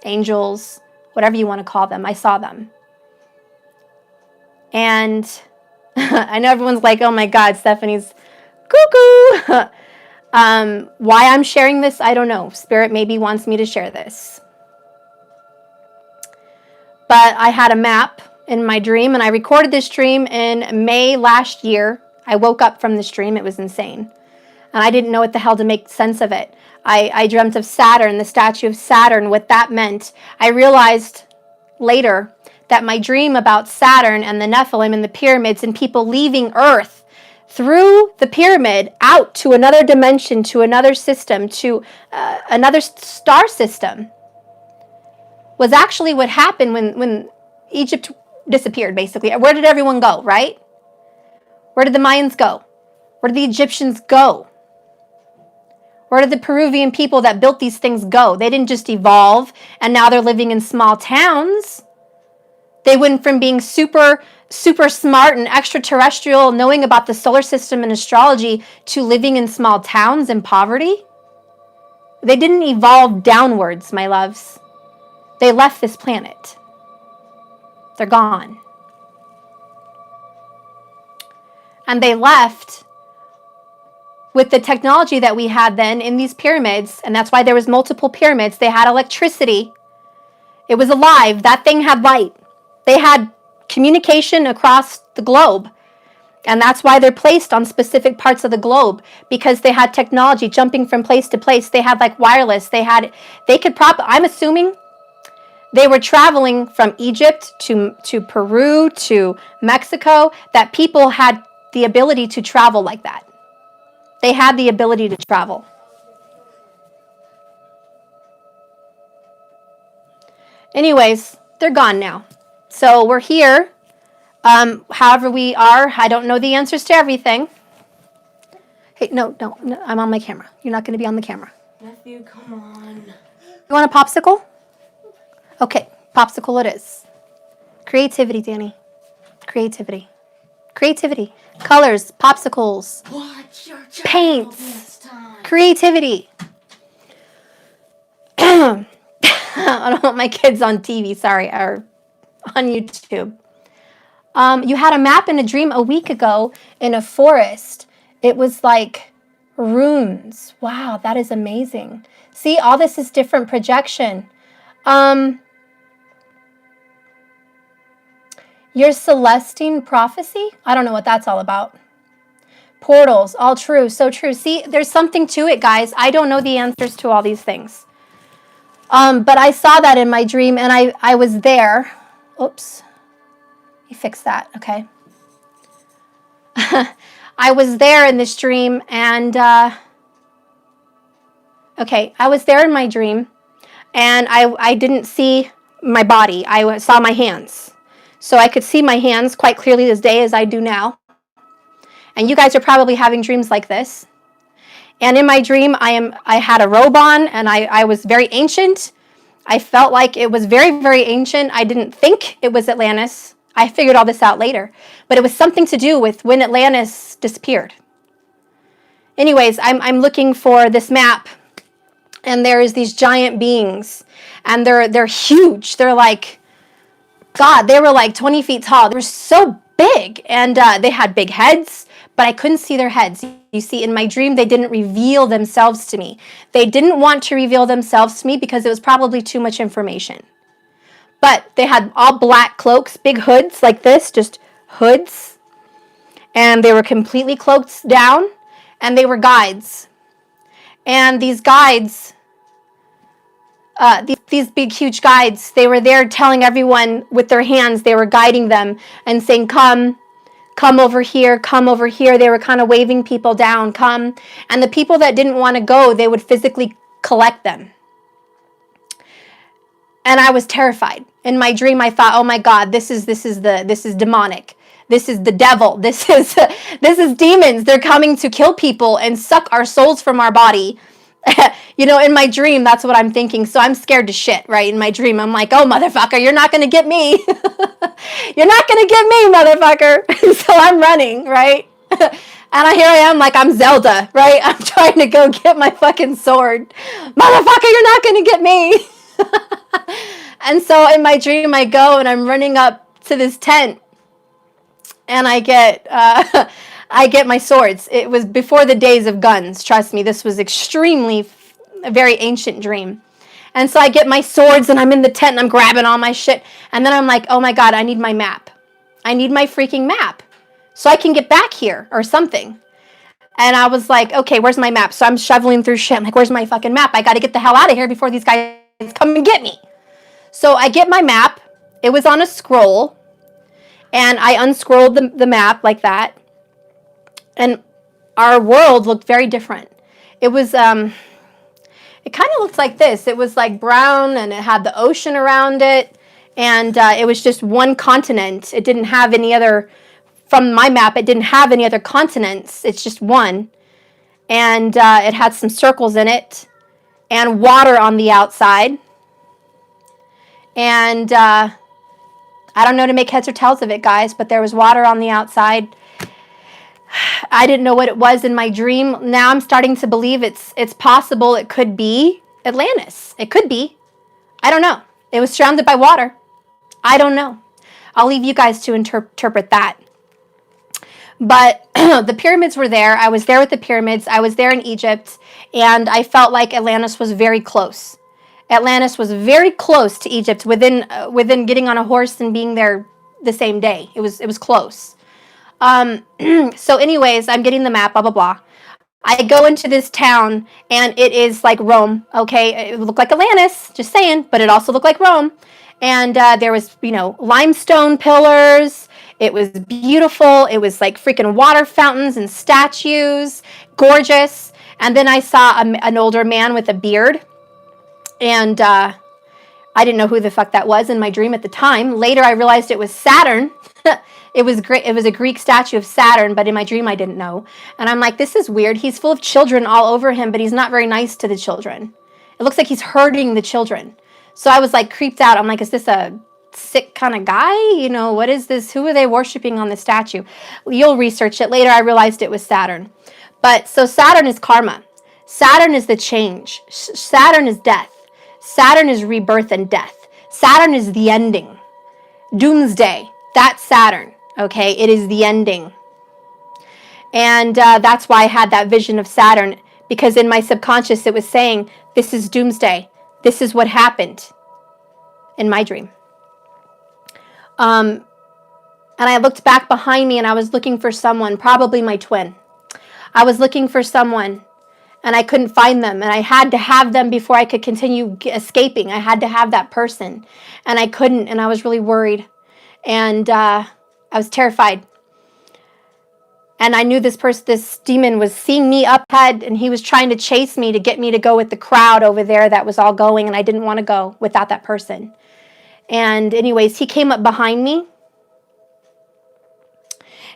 Angels, whatever you want to call them. I saw them. And I know everyone's like, oh my God, Stephanie's cuckoo. Why I'm sharing this, I don't know. Spirit maybe wants me to share this. But I had a map in my dream, and I recorded this dream in May last year. I woke up from this dream. It was insane. And I didn't know what the hell to make sense of it. I dreamt of Saturn, the statue of Saturn, what that meant. I realized later that my dream about Saturn and the Nephilim and the pyramids and people leaving Earth through the pyramid out to another dimension, to another system, to another star system was actually what happened when Egypt disappeared, basically. Where did everyone go, right? Where did the Mayans go? Where did the Egyptians go? Where did the Peruvian people that built these things go? They didn't just evolve and now they're living in small towns. They went from being super smart and extraterrestrial, knowing about the solar system and astrology, to living in small towns in poverty. They didn't evolve downwards, my loves. They left this planet. They're gone. And they left with the technology that we had then in these pyramids, and that's why there was multiple pyramids. They had electricity. It was alive. That thing had light. They had communication across the globe. And that's why they're placed on specific parts of the globe, because they had technology jumping from place to place. They had like wireless. I'm assuming they were traveling from Egypt to Peru to Mexico, that people had the ability to travel like that. They had the ability to travel. Anyways, they're gone now. So we're here. However we are, I don't know the answers to everything. Hey, no, I'm on my camera. You're not going to be on the camera. Matthew, come on. You want a popsicle? Okay, popsicle it is. Creativity, Danny. Creativity. Creativity. Colors, popsicles, Watch your child paints, this time. creativity. I don't want my kids on TV, sorry, or on YouTube. You had a map in a dream a week ago in a forest. It was like runes. Wow, that is amazing. See, all this is different projection. Your Celestine prophecy? I don't know what that's all about. Portals, all true, so true. See, there's something to it, guys. I don't know the answers to all these things. But I saw that in my dream, and I was there. Oops. You fix that, okay. I was there in this dream, and okay, I was there in my dream, and I didn't see my body. I saw my hands. So I could see my hands quite clearly this day as I do now. And you guys are probably having dreams like this. And in my dream, I had a robe on, and I was very ancient. I felt like it was very, very ancient. I didn't think it was Atlantis. I figured all this out later. But it was something to do with when Atlantis disappeared. Anyways, I'm looking for this map and there is these giant beings, and they're huge. They're like, God, they were like 20 feet tall. They were so big, and they had big heads, but I couldn't see their heads. You see, in my dream, they didn't reveal themselves to me. They didn't want to reveal themselves to me because it was probably too much information. But they had all black cloaks, big hoods like this, just hoods, and they were completely cloaked down, and they were guides. And these guides, these big, huge guides, they were there telling everyone with their hands, they were guiding them and saying, come over here, come over here. They were kind of waving people down, come. And the people that didn't want to go, they would physically collect them. And I was terrified. In my dream, I thought, oh my God, this is demonic. This is the devil. This is demons. They're coming to kill people and suck our souls from our body. In my dream, that's what I'm thinking. So I'm scared to shit, right? In my dream, I'm like, oh, motherfucker, you're not going to get me. You're not going to get me, motherfucker. So I'm running, right? And here I am like I'm Zelda, right? I'm trying to go get my fucking sword. Motherfucker, you're not going to get me. And so in my dream, I go and I'm running up to this tent, and I get my swords. It was before the days of guns. Trust me, this was a very ancient dream. And so I get my swords, and I'm in the tent, and I'm grabbing all my shit. And then I'm like, oh my God, I need my map. I need my freaking map so I can get back here or something. And I was like, okay, where's my map? So I'm shoveling through shit. I'm like, where's my fucking map? I got to get the hell out of here before these guys come and get me. So I get my map. It was on a scroll. And I unscrolled the map like that. And our world looked very different. It was, it kind of looked like this. It was like brown, and it had the ocean around it. And it was just one continent. It didn't have any other, from my map, it didn't have any other continents. It's just one. And it had some circles in it and water on the outside. And I don't know to make heads or tails of it, guys, but there was water on the outside. I didn't know what it was in my dream. Now I'm starting to believe it's possible it could be Atlantis. It could be. I don't know. It was surrounded by water. I don't know. I'll leave you guys to interpret that. But the pyramids were there. I was there with the pyramids. I was there in Egypt, and I felt like Atlantis was very close. Atlantis was very close to Egypt within getting on a horse and being there the same day. It was close. So anyways, I'm getting the map, blah, blah, blah. I go into this town, and it is like Rome, okay? It looked like Atlantis, just saying, but it also looked like Rome. And there was, limestone pillars. It was beautiful. It was like freaking water fountains and statues, gorgeous. And then I saw an older man with a beard. And I didn't know who the fuck that was in my dream at the time. Later, I realized it was Saturn. It was great. It was a Greek statue of Saturn, but in my dream, I didn't know. And I'm like, this is weird. He's full of children all over him, but he's not very nice to the children. It looks like he's hurting the children. So I was like creeped out. I'm like, is this a sick kind of guy? What is this? Who are they worshiping on the statue? You'll research it. Later, I realized it was Saturn. But so Saturn is karma. Saturn is the change. Saturn is death. Saturn is rebirth and death. Saturn is the ending. Doomsday. That's Saturn. Okay, it is the ending. And that's why I had that vision of Saturn, because in my subconscious it was saying, this is doomsday. This is what happened in my dream. And I looked back behind me, and I was looking for someone, probably my twin. I was looking for someone, and I couldn't find them. And I had to have them before I could continue escaping. I had to have that person. And I couldn't, and I was really worried. And I was terrified. And I knew this demon was seeing me up ahead, and he was trying to chase me to get me to go with the crowd over there that was all going, and I didn't want to go without that person. And anyways, he came up behind me,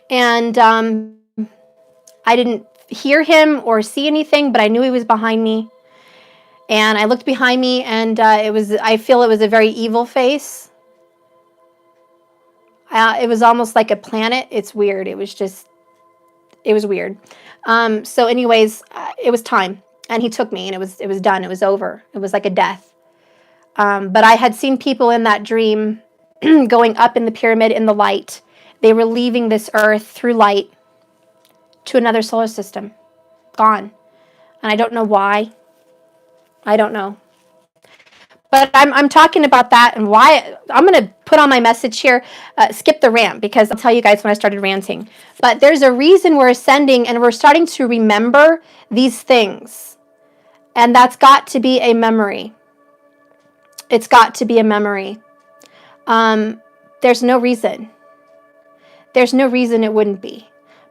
and I didn't hear him or see anything, but I knew he was behind me. And I looked behind me, and I feel it was a very evil face. It was almost like a planet. It's weird. It was weird. So anyways, it was time. And he took me, and it was done. It was over. It was like a death. But I had seen people in that dream going up in the pyramid in the light. They were leaving this earth through light to another solar system. Gone. And I don't know why. I don't know. But I'm talking about that and why. I'm going to put on my message here, skip the rant, because I'll tell you guys when I started ranting. But there's a reason we're ascending and we're starting to remember these things. And that's got to be a memory. It's got to be a memory. There's no reason. There's no reason it wouldn't be.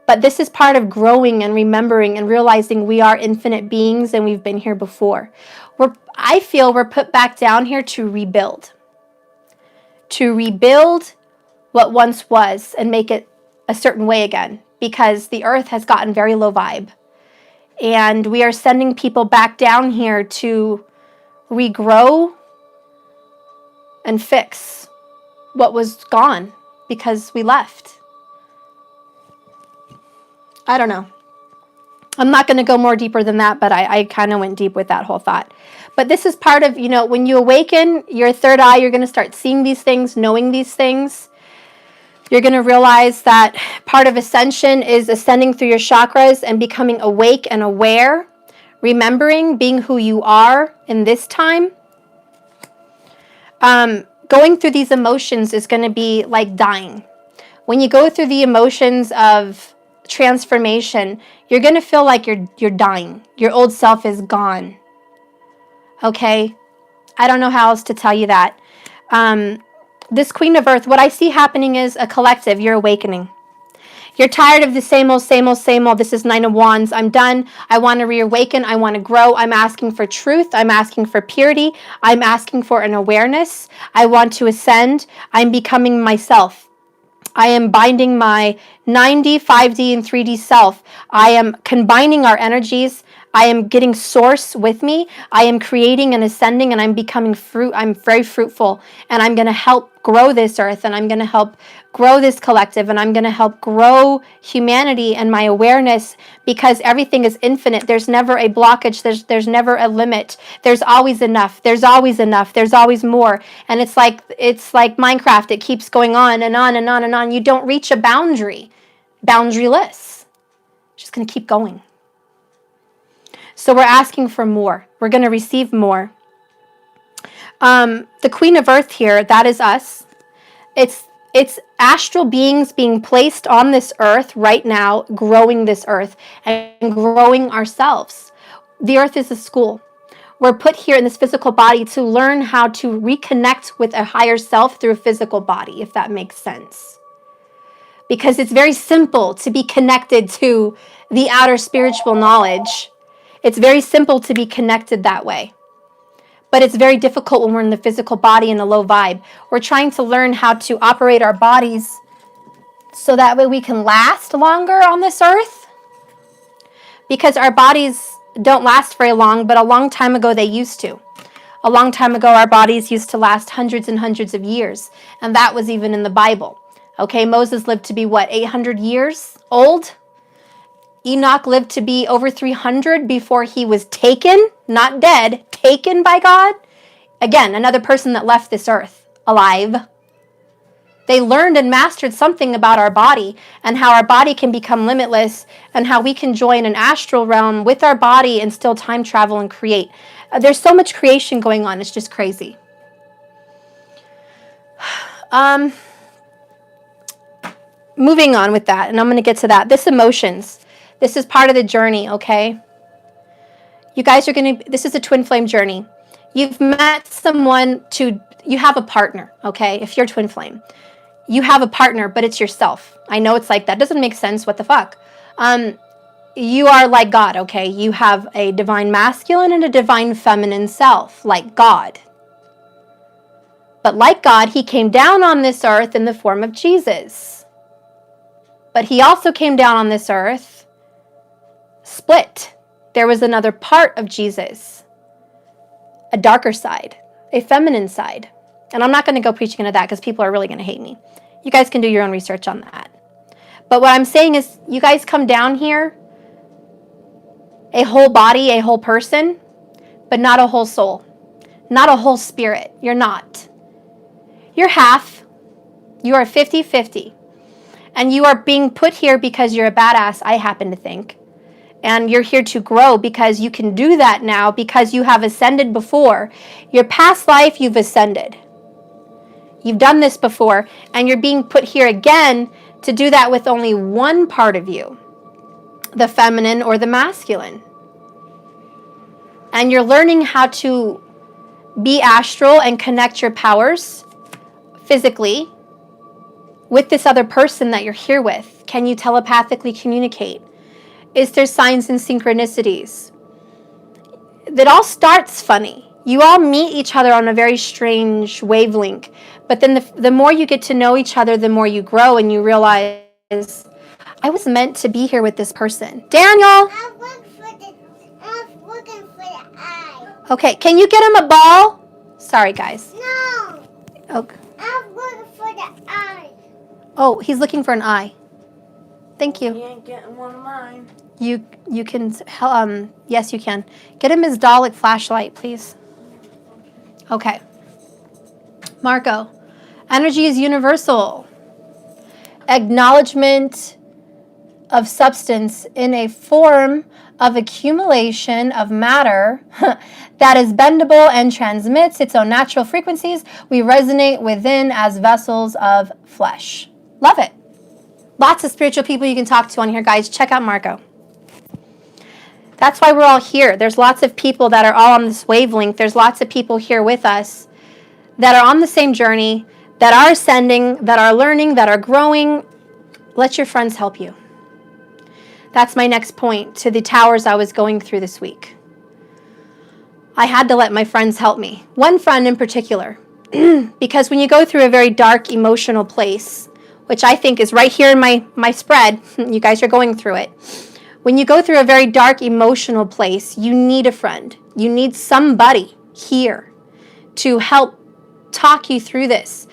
But this is part of growing and remembering and realizing we are infinite beings and we've been here before. I feel we're put back down here to rebuild. To rebuild what once was and make it a certain way again. Because the earth has gotten very low vibe. And we are sending people back down here to regrow and fix what was gone because we left. I don't know. I'm not going to go more deeper than that, but I kind of went deep with that whole thought. But this is part of, when you awaken your third eye, you're going to start seeing these things, knowing these things. You're going to realize that part of ascension is ascending through your chakras and becoming awake and aware, remembering being who you are in this time. Going through these emotions is going to be like dying. When you go through the emotions of transformation, you're going to feel like you're dying. Your old self is gone. Okay? I don't know how else to tell you that. This Queen of Earth, what I see happening is a collective. You're awakening. You're tired of the same old, same old, same old. This is Nine of Wands. I'm done. I want to reawaken. I want to grow. I'm asking for truth. I'm asking for purity. I'm asking for an awareness. I want to ascend. I'm becoming myself. I am binding my 9D, 5D, and 3D self. I am combining our energies. I am getting source with me. I am creating and ascending, and I'm becoming fruit. I'm very fruitful, and I'm going to help grow this earth, and I'm going to help grow this collective, and I'm going to help grow humanity and my awareness, because everything is infinite. There's never a blockage. There's never a limit. There's always enough. There's always enough. There's always more. And it's like Minecraft. It keeps going on and on and on and on. You don't reach a boundary. Boundaryless. Just going to keep going. So we're asking for more. We're going to receive more. The Queen of Earth here, that is us. It's astral beings being placed on this earth right now, growing this earth and growing ourselves. The earth is a school. We're put here in this physical body to learn how to reconnect with a higher self through a physical body, if that makes sense. Because it's very simple to be connected to the outer spiritual knowledge. It's very simple to be connected that way. But it's very difficult when we're in the physical body in a low vibe. We're trying to learn how to operate our bodies so that way we can last longer on this earth. Because our bodies don't last very long, but a long time ago they used to. A long time ago our bodies used to last hundreds and hundreds of years. And that was even in the Bible. Okay, Moses lived to be 800 years old? Enoch lived to be over 300 before he was taken, not dead, taken by God. Again, another person that left this earth alive. They learned and mastered something about our body and how our body can become limitless and how we can join an astral realm with our body and still time travel and create. There's so much creation going on. It's just crazy. Moving on with that, and I'm going to get to that. This emotions. This is part of the journey, okay? You guys are this is a twin flame journey. You've met someone you have a partner, okay? If you're twin flame, you have a partner, but it's yourself. I know it's like, that doesn't make sense. What the fuck? You are like God, okay? You have a divine masculine and a divine feminine self, like God. But like God, he came down on this earth in the form of Jesus. But he also came down on this earth split. There was another part of Jesus, a darker side, a feminine side. And I'm not going to go preaching into that because people are really going to hate me. You guys can do your own research on that. But what I'm saying is, you guys come down here a whole body, a whole person, but not a whole soul, not a whole spirit. You're not. You're half. You are 50-50. And you are being put here because you're a badass, I happen to think. And you're here to grow because you can do that now because you have ascended before. Your past life, you've ascended. You've done this before, and you're being put here again to do that with only one part of you, the feminine or the masculine. And you're learning how to be astral and connect your powers physically with this other person that you're here with. Can you telepathically communicate? Is there signs and synchronicities? It all starts funny. You all meet each other on a very strange wavelength. But then the more you get to know each other, the more you grow and you realize, I was meant to be here with this person. Daniel! I'm looking for the eye. Okay, can you get him a ball? Sorry, guys. No. Okay. I'm looking for the eye. Oh, he's looking for an eye. Thank He you. ain't getting one of mine. You can, yes, you can. Get him his Dalek flashlight, please. Okay. Marco, energy is universal. Acknowledgement of substance in a form of accumulation of matter that is bendable and transmits its own natural frequencies. We resonate within as vessels of flesh. Love it. Lots of spiritual people you can talk to on here, guys. Check out Marco. That's why we're all here. There's lots of people that are all on this wavelength. There's lots of people here with us that are on the same journey, that are ascending, that are learning, that are growing. Let your friends help you. That's my next point to the towers I was going through this week. I had to let my friends help me. One friend in particular. Because when you go through a very dark emotional place, which I think is right here in my spread, you guys are going through it. When you go through a very dark emotional place, you need a friend. You need somebody here to help talk you through this,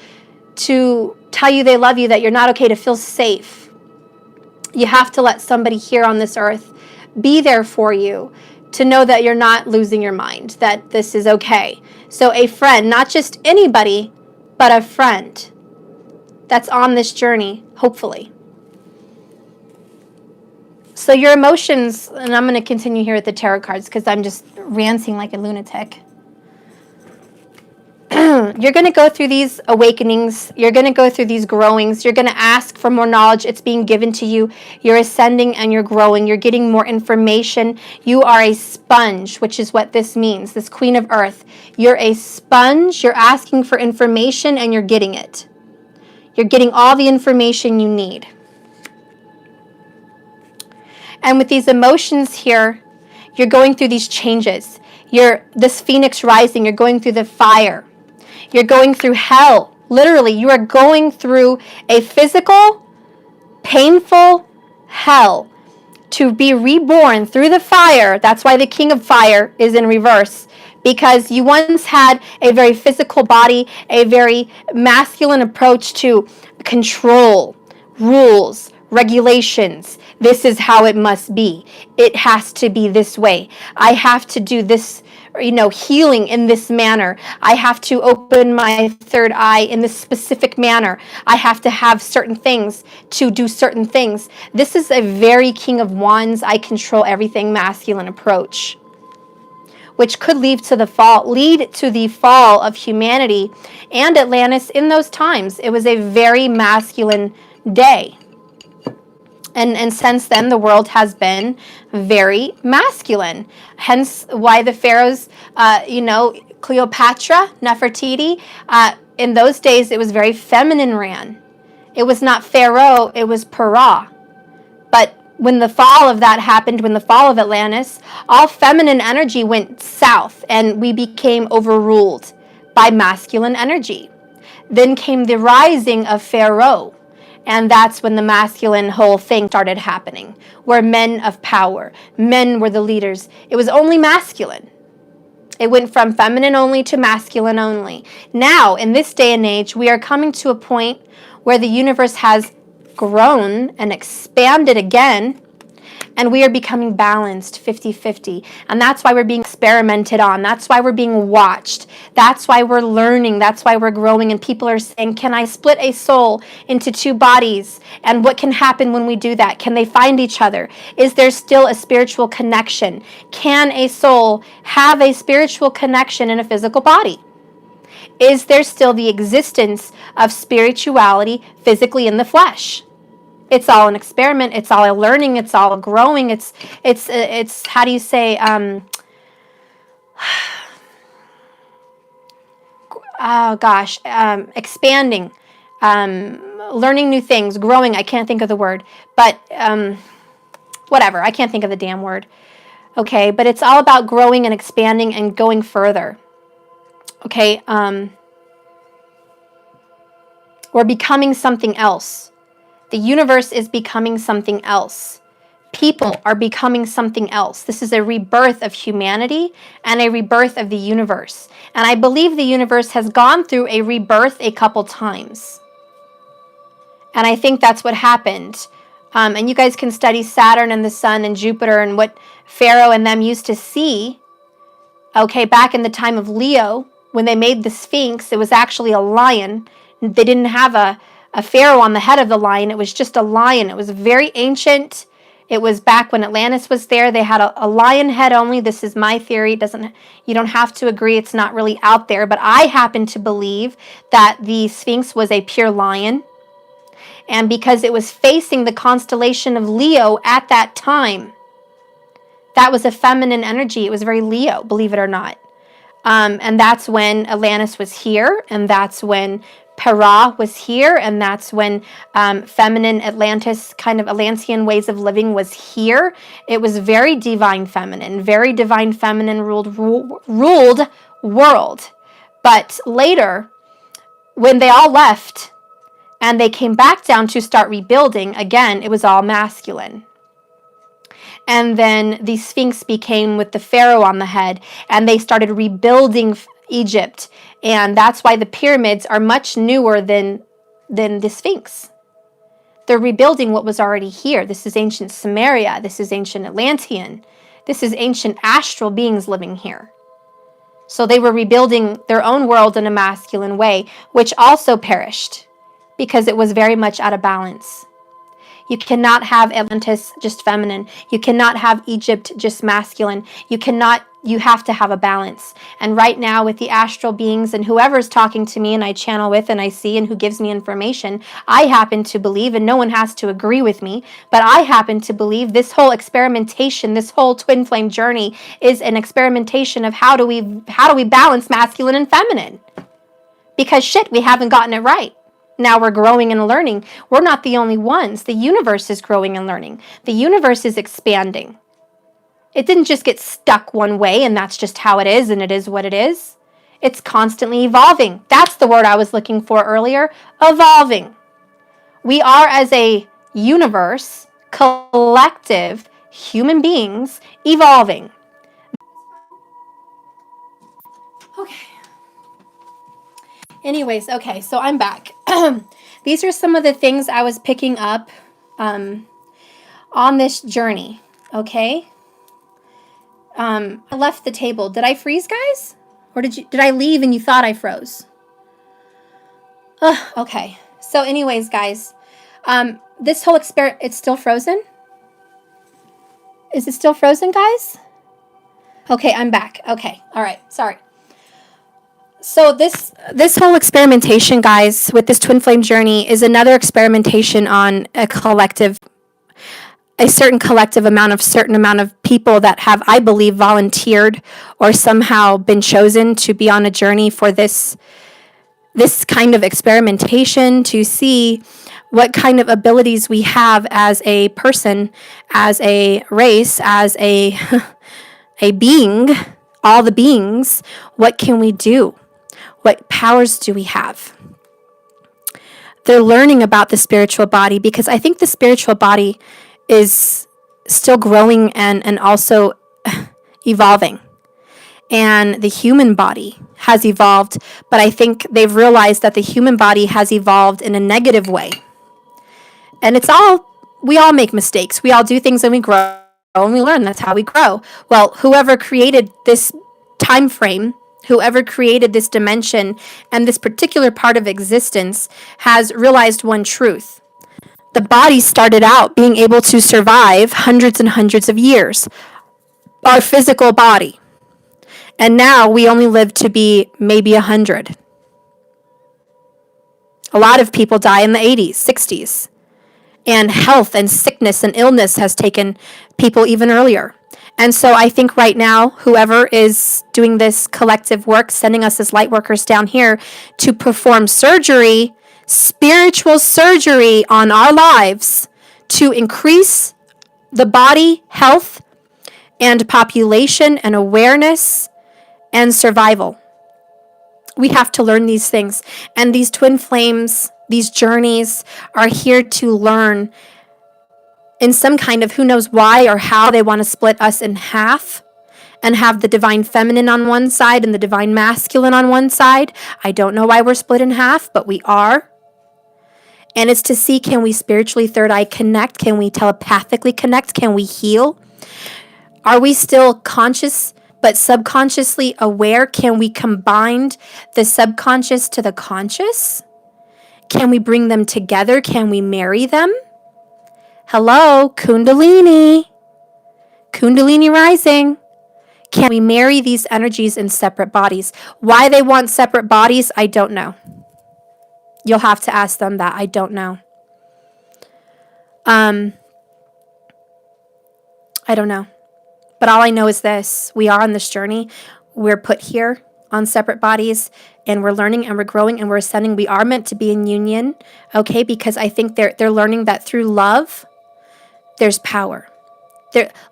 to tell you they love you, that you're not okay, to feel safe. You have to let somebody here on this earth be there for you, to know that you're not losing your mind, that this is okay. So a friend, not just anybody, but a friend that's on this journey, hopefully. So your emotions, and I'm going to continue here with the tarot cards because I'm just ranting like a lunatic. You're going to go through these awakenings. You're going to go through these growings. You're going to ask for more knowledge. It's being given to you. You're ascending and you're growing. You're getting more information. You are a sponge, which is what this means, this Queen of Earth. You're a sponge. You're asking for information and you're getting it. You're getting all the information you need. And with these emotions here, you're going through these changes. You're this phoenix rising. You're going through the fire. You're going through hell. Literally, you are going through a physical, painful hell to be reborn through the fire. That's why the King of Fire is in reverse. Because you once had a very physical body, a very masculine approach to control, rules, regulations. This is how it must be. It has to be this way. I have to do this, healing in this manner. I have to open my third eye in this specific manner. I have to have certain things to do certain things. This is a very King of Wands, I control everything masculine approach, which could lead to the fall of humanity and Atlantis in those times. It was a very masculine day. And since then, the world has been very masculine. Hence why the pharaohs, Cleopatra, Nefertiti, in those days, it was very feminine ran. It was not Pharaoh, it was Para. But when the fall of that happened, when the fall of Atlantis, all feminine energy went south and we became overruled by masculine energy. Then came the rising of Pharaoh. And that's when the masculine whole thing started happening, where men of power, men were the leaders. It was only masculine. It went from feminine only to masculine only. Now, in this day and age, we are coming to a point where the universe has grown and expanded again, and we are becoming balanced 50-50. And that's why we're being experimented on. That's why we're being watched. That's why we're learning. That's why we're growing. And people are saying, can I split a soul into two bodies? And what can happen when we do that? Can they find each other? Is there still a spiritual connection? Can a soul have a spiritual connection in a physical body? Is there still the existence of spirituality physically in the flesh? It's all an experiment. It's all a learning. It's all a growing. It's how do you say? Oh gosh, expanding, learning new things, growing. I can't think of the word, but whatever. I can't think of the damn word. Okay, but it's all about growing and expanding and going further. Okay, we're becoming something else. The universe is becoming something else. People are becoming something else. This is a rebirth of humanity and a rebirth of the universe. And I believe the universe has gone through a rebirth a couple times. And I think that's what happened. And you guys can study Saturn and the Sun and Jupiter and what Pharaoh and them used to see. Okay, back in the time of Leo, when they made the Sphinx, it was actually a lion. They didn't have a pharaoh on the head of the lion. It was just a lion. It was very ancient. It was back when Atlantis was there. They had a lion head only. This is my theory. You don't have to agree. It's not really out there. But I happen to believe that the Sphinx was a pure lion. And because it was facing the constellation of Leo at that time, that was a feminine energy. It was very Leo, believe it or not. And that's when Atlantis was here. And that's when Para was here, and that's when feminine Atlantis, kind of Atlantean ways of living was here. It was very divine feminine ruled world. But later, when they all left and they came back down to start rebuilding, again, it was all masculine. And then the Sphinx became with the pharaoh on the head, and they started rebuilding Egypt. And that's why the pyramids are much newer than the Sphinx. They're rebuilding what was already here. This is ancient Sumeria. This is ancient Atlantean. This is ancient astral beings living here. So they were rebuilding their own world in a masculine way, which also perished because it was very much out of balance. You cannot have Atlantis just feminine. You cannot have Egypt just masculine. You have to have a balance. And right now with the astral beings and whoever's talking to me and I channel with and I see and who gives me information, I happen to believe, and no one has to agree with me, but I happen to believe this whole experimentation, this whole twin flame journey is an experimentation of how do we balance masculine and feminine? Because shit, we haven't gotten it right. Now we're growing and learning. We're not the only ones. The universe is growing and learning. The universe is expanding. It didn't just get stuck one way and that's just how it is and it is what it is. It's constantly evolving. That's the word I was looking for earlier. Evolving. We are, as a universe, collective human beings, evolving. Okay. Anyways, okay, so I'm back. These are some of the things I was picking up on this journey, okay? I left the table. Did I freeze, guys? Or did I leave and you thought I froze? Okay. So anyways, guys, this whole experiment, it's still frozen? Is it still frozen, guys? Okay, I'm back. Okay, all right, sorry. So this whole experimentation, guys, with this twin flame journey is another experimentation on a certain amount of people that have, I believe, volunteered or somehow been chosen to be on a journey for this kind of experimentation to see what kind of abilities we have as a person, as a race, as a being, all the beings. What can we do? What powers do we have? They're learning about the spiritual body because I think the spiritual body is still growing and also evolving. And the human body has evolved, but I think they've realized that the human body has evolved in a negative way. And we all make mistakes. We all do things and we grow. and we learn. That's how we grow. Well, whoever created this time frame, whoever created this dimension and this particular part of existence has realized one truth. The body started out being able to survive hundreds and hundreds of years, our physical body. And now we only live to be maybe 100. A lot of people die in the 80s, 60s. And health and sickness and illness has taken people even earlier. And so I think right now, whoever is doing this collective work, sending us as light workers down here to perform surgery, spiritual surgery on our lives to increase the body health and population and awareness and survival. We have to learn these things. And these twin flames, these journeys are here to learn in some kind of who knows why or how they want to split us in half and have the divine feminine on one side and the divine masculine on one side. I don't know why we're split in half, but we are. And it's to see, can we spiritually third eye connect? Can we telepathically connect? Can we heal? Are we still conscious but subconsciously aware? Can we combine the subconscious to the conscious? Can we bring them together? Can we marry them? Hello, Kundalini. Kundalini rising. Can we marry these energies in separate bodies? Why they want separate bodies, I don't know. You'll have to ask them that. I don't know. I don't know. But all I know is this. We are on this journey. We're put here on separate bodies, and we're learning and we're growing and we're ascending. We are meant to be in union, okay? Because I think they're learning that through love, there's power.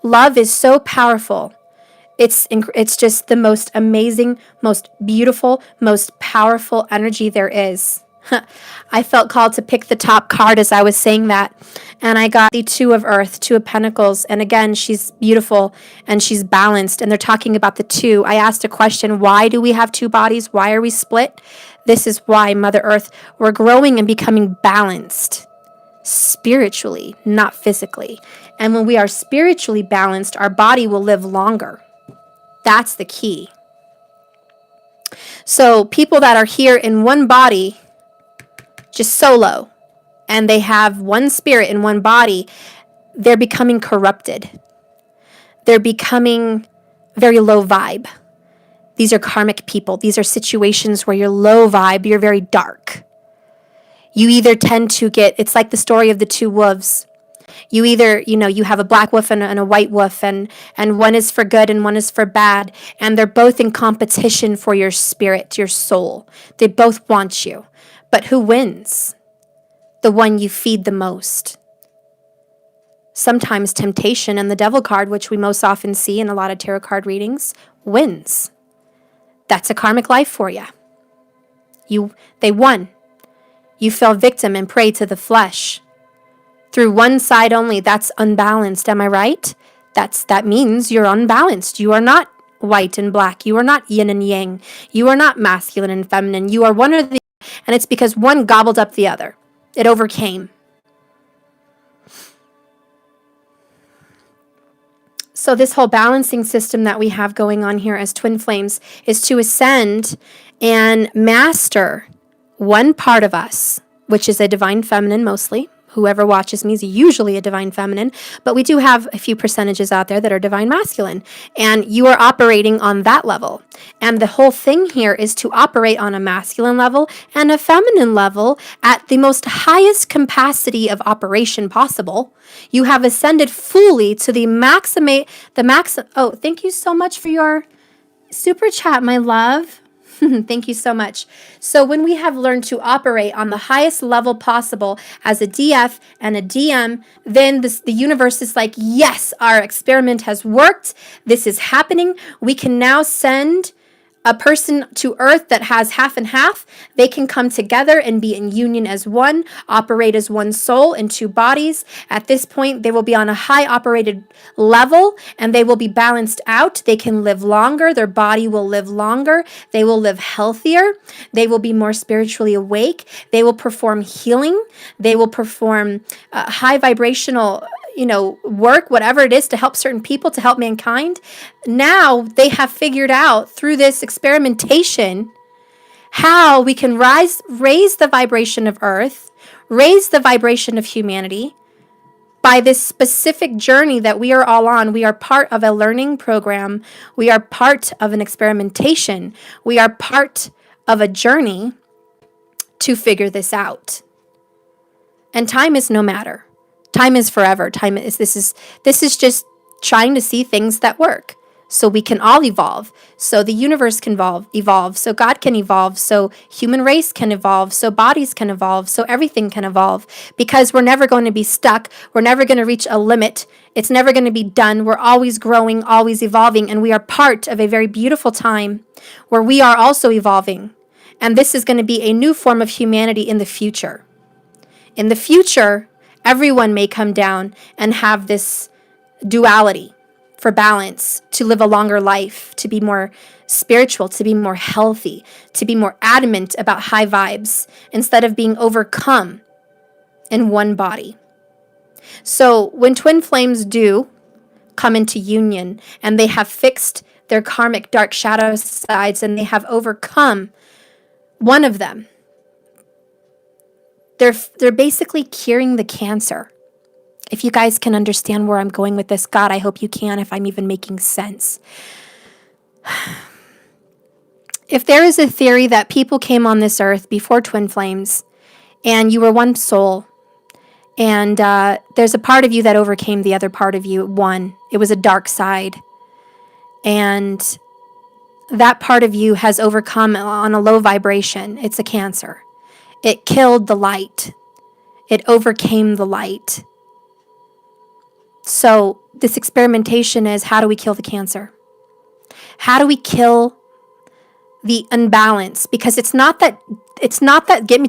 Love is so powerful. It's just the most amazing, most beautiful, most powerful energy there is. I felt called to pick the top card as I was saying that. And I got the Two of Earth, Two of Pentacles. And again, she's beautiful and she's balanced. And they're talking about the two. I asked a question, why do we have two bodies? Why are we split? This is why, Mother Earth, we're growing and becoming balanced spiritually, not physically. And when we are spiritually balanced, our body will live longer. That's the key. So people that are here in one body, just solo, and they have one spirit in one body, they're becoming corrupted. They're becoming very low vibe. These are karmic people. These are situations where you're low vibe, you're very dark. You either tend to get, it's like the story of the two wolves. You either, you have a black wolf and a white wolf, and one is for good and one is for bad, and they're both in competition for your spirit, your soul. They both want you. But who wins? The one you feed the most. Sometimes temptation and the devil card, which we most often see in a lot of tarot card readings, wins. That's a karmic life for you. They won. You fell victim and prey to the flesh. Through one side only, that's unbalanced. Am I right? That means you're unbalanced. You are not white and black. You are not yin and yang. You are not masculine and feminine. You are one or the other, and it's because one gobbled up the other. It overcame. So this whole balancing system that we have going on here as twin flames is to ascend and master one part of us, which is a divine feminine mostly. Whoever watches me is usually a divine feminine, but we do have a few percentages out there that are divine masculine, and you are operating on that level. And the whole thing here is to operate on a masculine level and a feminine level at the most highest capacity of operation possible. You have ascended fully to the Oh, thank you so much for your super chat, my love. Thank you so much. So when we have learned to operate on the highest level possible as a DF and a DM, then the universe is like, yes, our experiment has worked. This is happening. We can now send a person to Earth that has half and half. They can come together and be in union as one, operate as one soul in two bodies. At this point, they will be on a high operated level and they will be balanced out. They can live longer. Their body will live longer. They will live healthier. They will be more spiritually awake. They will perform healing. They will perform high vibrational work, whatever it is, to help certain people, to help mankind. Now they have figured out through this experimentation how we can raise the vibration of Earth, raise the vibration of humanity by this specific journey that we are all on. We are part of a learning program. We are part of an experimentation. We are part of a journey to figure this out. And time is no matter. Time is forever. This is just trying to see things that work. So we can all evolve. So the universe can evolve. So God can evolve. So human race can evolve. So bodies can evolve. So everything can evolve. Because we're never going to be stuck. We're never going to reach a limit. It's never going to be done. We're always growing, always evolving. And we are part of a very beautiful time where we are also evolving. And this is going to be a new form of humanity in the future. In the future, everyone may come down and have this duality for balance, to live a longer life, to be more spiritual, to be more healthy, to be more adamant about high vibes instead of being overcome in one body. So when twin flames do come into union and they have fixed their karmic dark shadow sides and they have overcome one of them, they're basically curing the cancer. If you guys can understand where I'm going with this, God, I hope you can, if I'm even making sense. If there is a theory that people came on this earth before twin flames and you were one soul, and there's a part of you that overcame the other part of you, one. It was a dark side. And that part of you has overcome on a low vibration. It's a cancer. It killed the light. It overcame the light. So this experimentation is, how do we kill the cancer? How do we kill the unbalance? Because it's not that,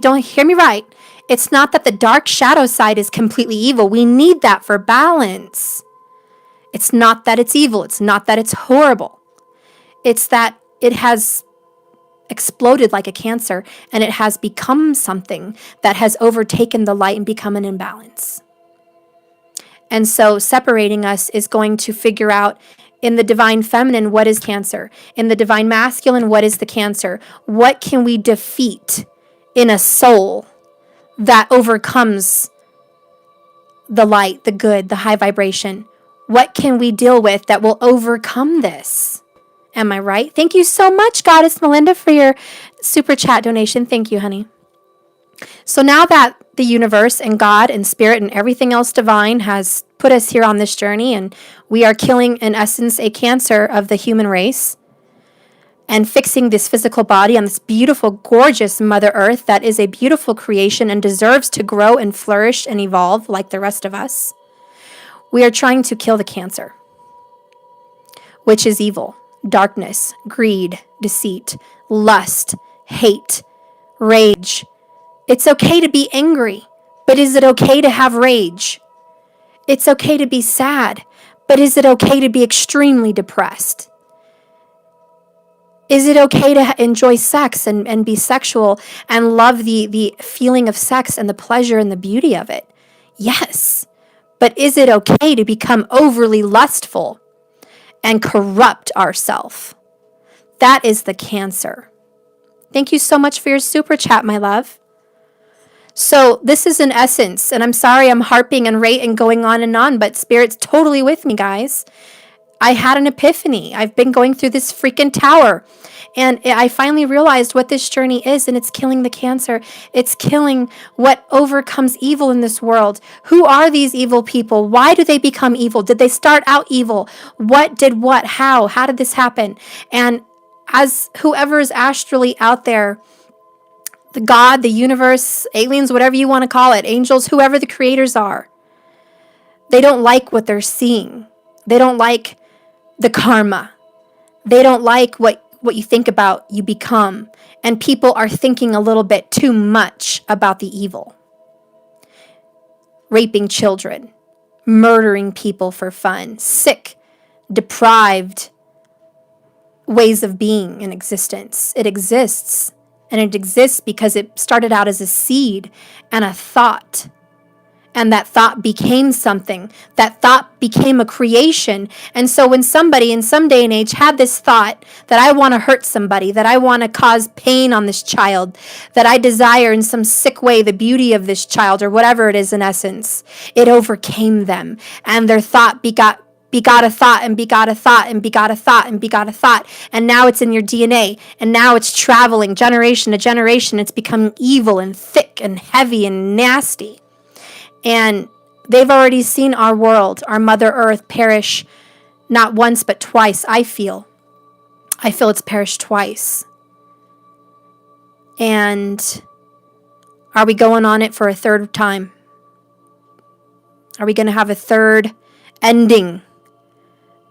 don't hear me right. It's not that the dark shadow side is completely evil. We need that for balance. It's not that it's evil. It's not that it's horrible. It's that it has exploded like a cancer and it has become something that has overtaken the light and become an imbalance. And so separating us is going to figure out, in the divine feminine, what is cancer? In the divine masculine, what is the cancer? What can we defeat in a soul that overcomes the light, the good, the high vibration? What can we deal with that will overcome this? Am I right? Thank you so much, Goddess Melinda, for your super chat donation. Thank you, honey. So now that the universe and God and spirit and everything else divine has put us here on this journey, and we are killing, in essence, a cancer of the human race and fixing this physical body on this beautiful, gorgeous Mother Earth that is a beautiful creation and deserves to grow and flourish and evolve like the rest of us, we are trying to kill the cancer, which is evil, darkness, greed, deceit, lust, hate, rage. It's okay to be angry, but is it okay to have rage? It's okay to be sad, but is it okay to be extremely depressed? Is it okay to enjoy sex and be sexual and love the feeling of sex and the pleasure and the beauty of it? Yes. But is it okay to become overly lustful and corrupt ourselves? That is the cancer. Thank you so much for your super chat, my love. So this is an essence, and I'm sorry I'm harping and going on and on, but Spirit's totally with me, guys. I had an epiphany. I've been going through this freaking tower, and I finally realized what this journey is, and it's killing the cancer. It's killing what overcomes evil in this world. Who are these evil people? Why do they become evil? Did they start out evil? What did what? How? How did this happen? And as whoever is astrally out there, the God, the universe, aliens, whatever you want to call it, angels, whoever the creators are, they don't like what they're seeing. They don't like the karma. They don't like what you think about, you become. And people are thinking a little bit too much about the evil. Raping children, murdering people for fun, sick, deprived ways of being in existence. It exists. And it exists because it started out as a seed and a thought. And that thought became something. That thought became a creation. And so when somebody in some day and age had this thought that I want to hurt somebody, that I want to cause pain on this child, that I desire in some sick way the beauty of this child, or whatever it is in essence, it overcame them. And their thought begot a thought and begot a thought and begot a thought and begot a thought. And now it's in your DNA. And now it's traveling generation to generation. It's becoming evil and thick and heavy and nasty. And they've already seen our world, our Mother Earth, perish not once but twice, I feel. I feel it's perished twice. And are we going on it for a third time? Are we going to have a third ending?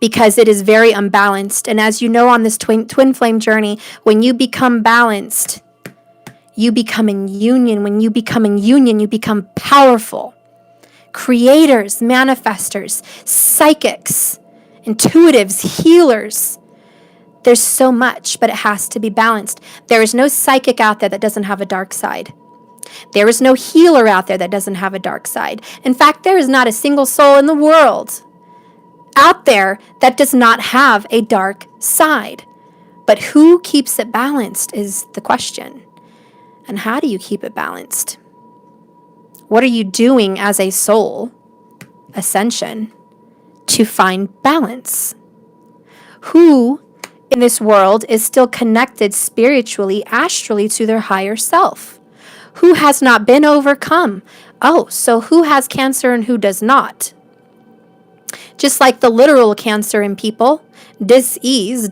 Because it is very unbalanced. And as you know, on this twin flame journey, when you become balanced, you become in union. When you become in union, you become powerful. Creators, manifestors, psychics, intuitives, healers. There's so much, but it has to be balanced. There is no psychic out there that doesn't have a dark side. There is no healer out there that doesn't have a dark side. In fact, there is not a single soul in the world out there that does not have a dark side. But who keeps it balanced is the question. And how do you keep it balanced? What are you doing as a soul, Ascension, to find balance? Who in this world is still connected spiritually, astrally to their higher self? Who has not been overcome? Oh, so who has cancer and who does not? Just like the literal cancer in people, disease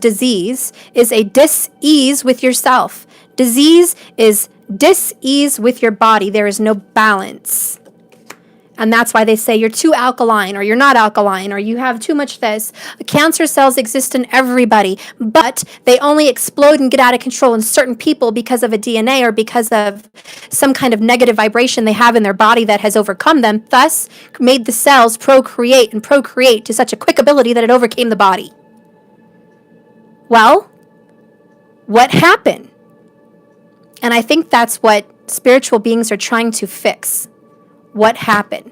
is a dis-ease with yourself. Disease is dis-ease with your body. There is no balance. And that's why they say you're too alkaline, or you're not alkaline, or you have too much this. Cancer cells exist in everybody, but they only explode and get out of control in certain people because of a DNA or because of some kind of negative vibration they have in their body that has overcome them, thus made the cells procreate to such a quick ability that it overcame the body. Well, what happened? And I think that's what spiritual beings are trying to fix. What happened?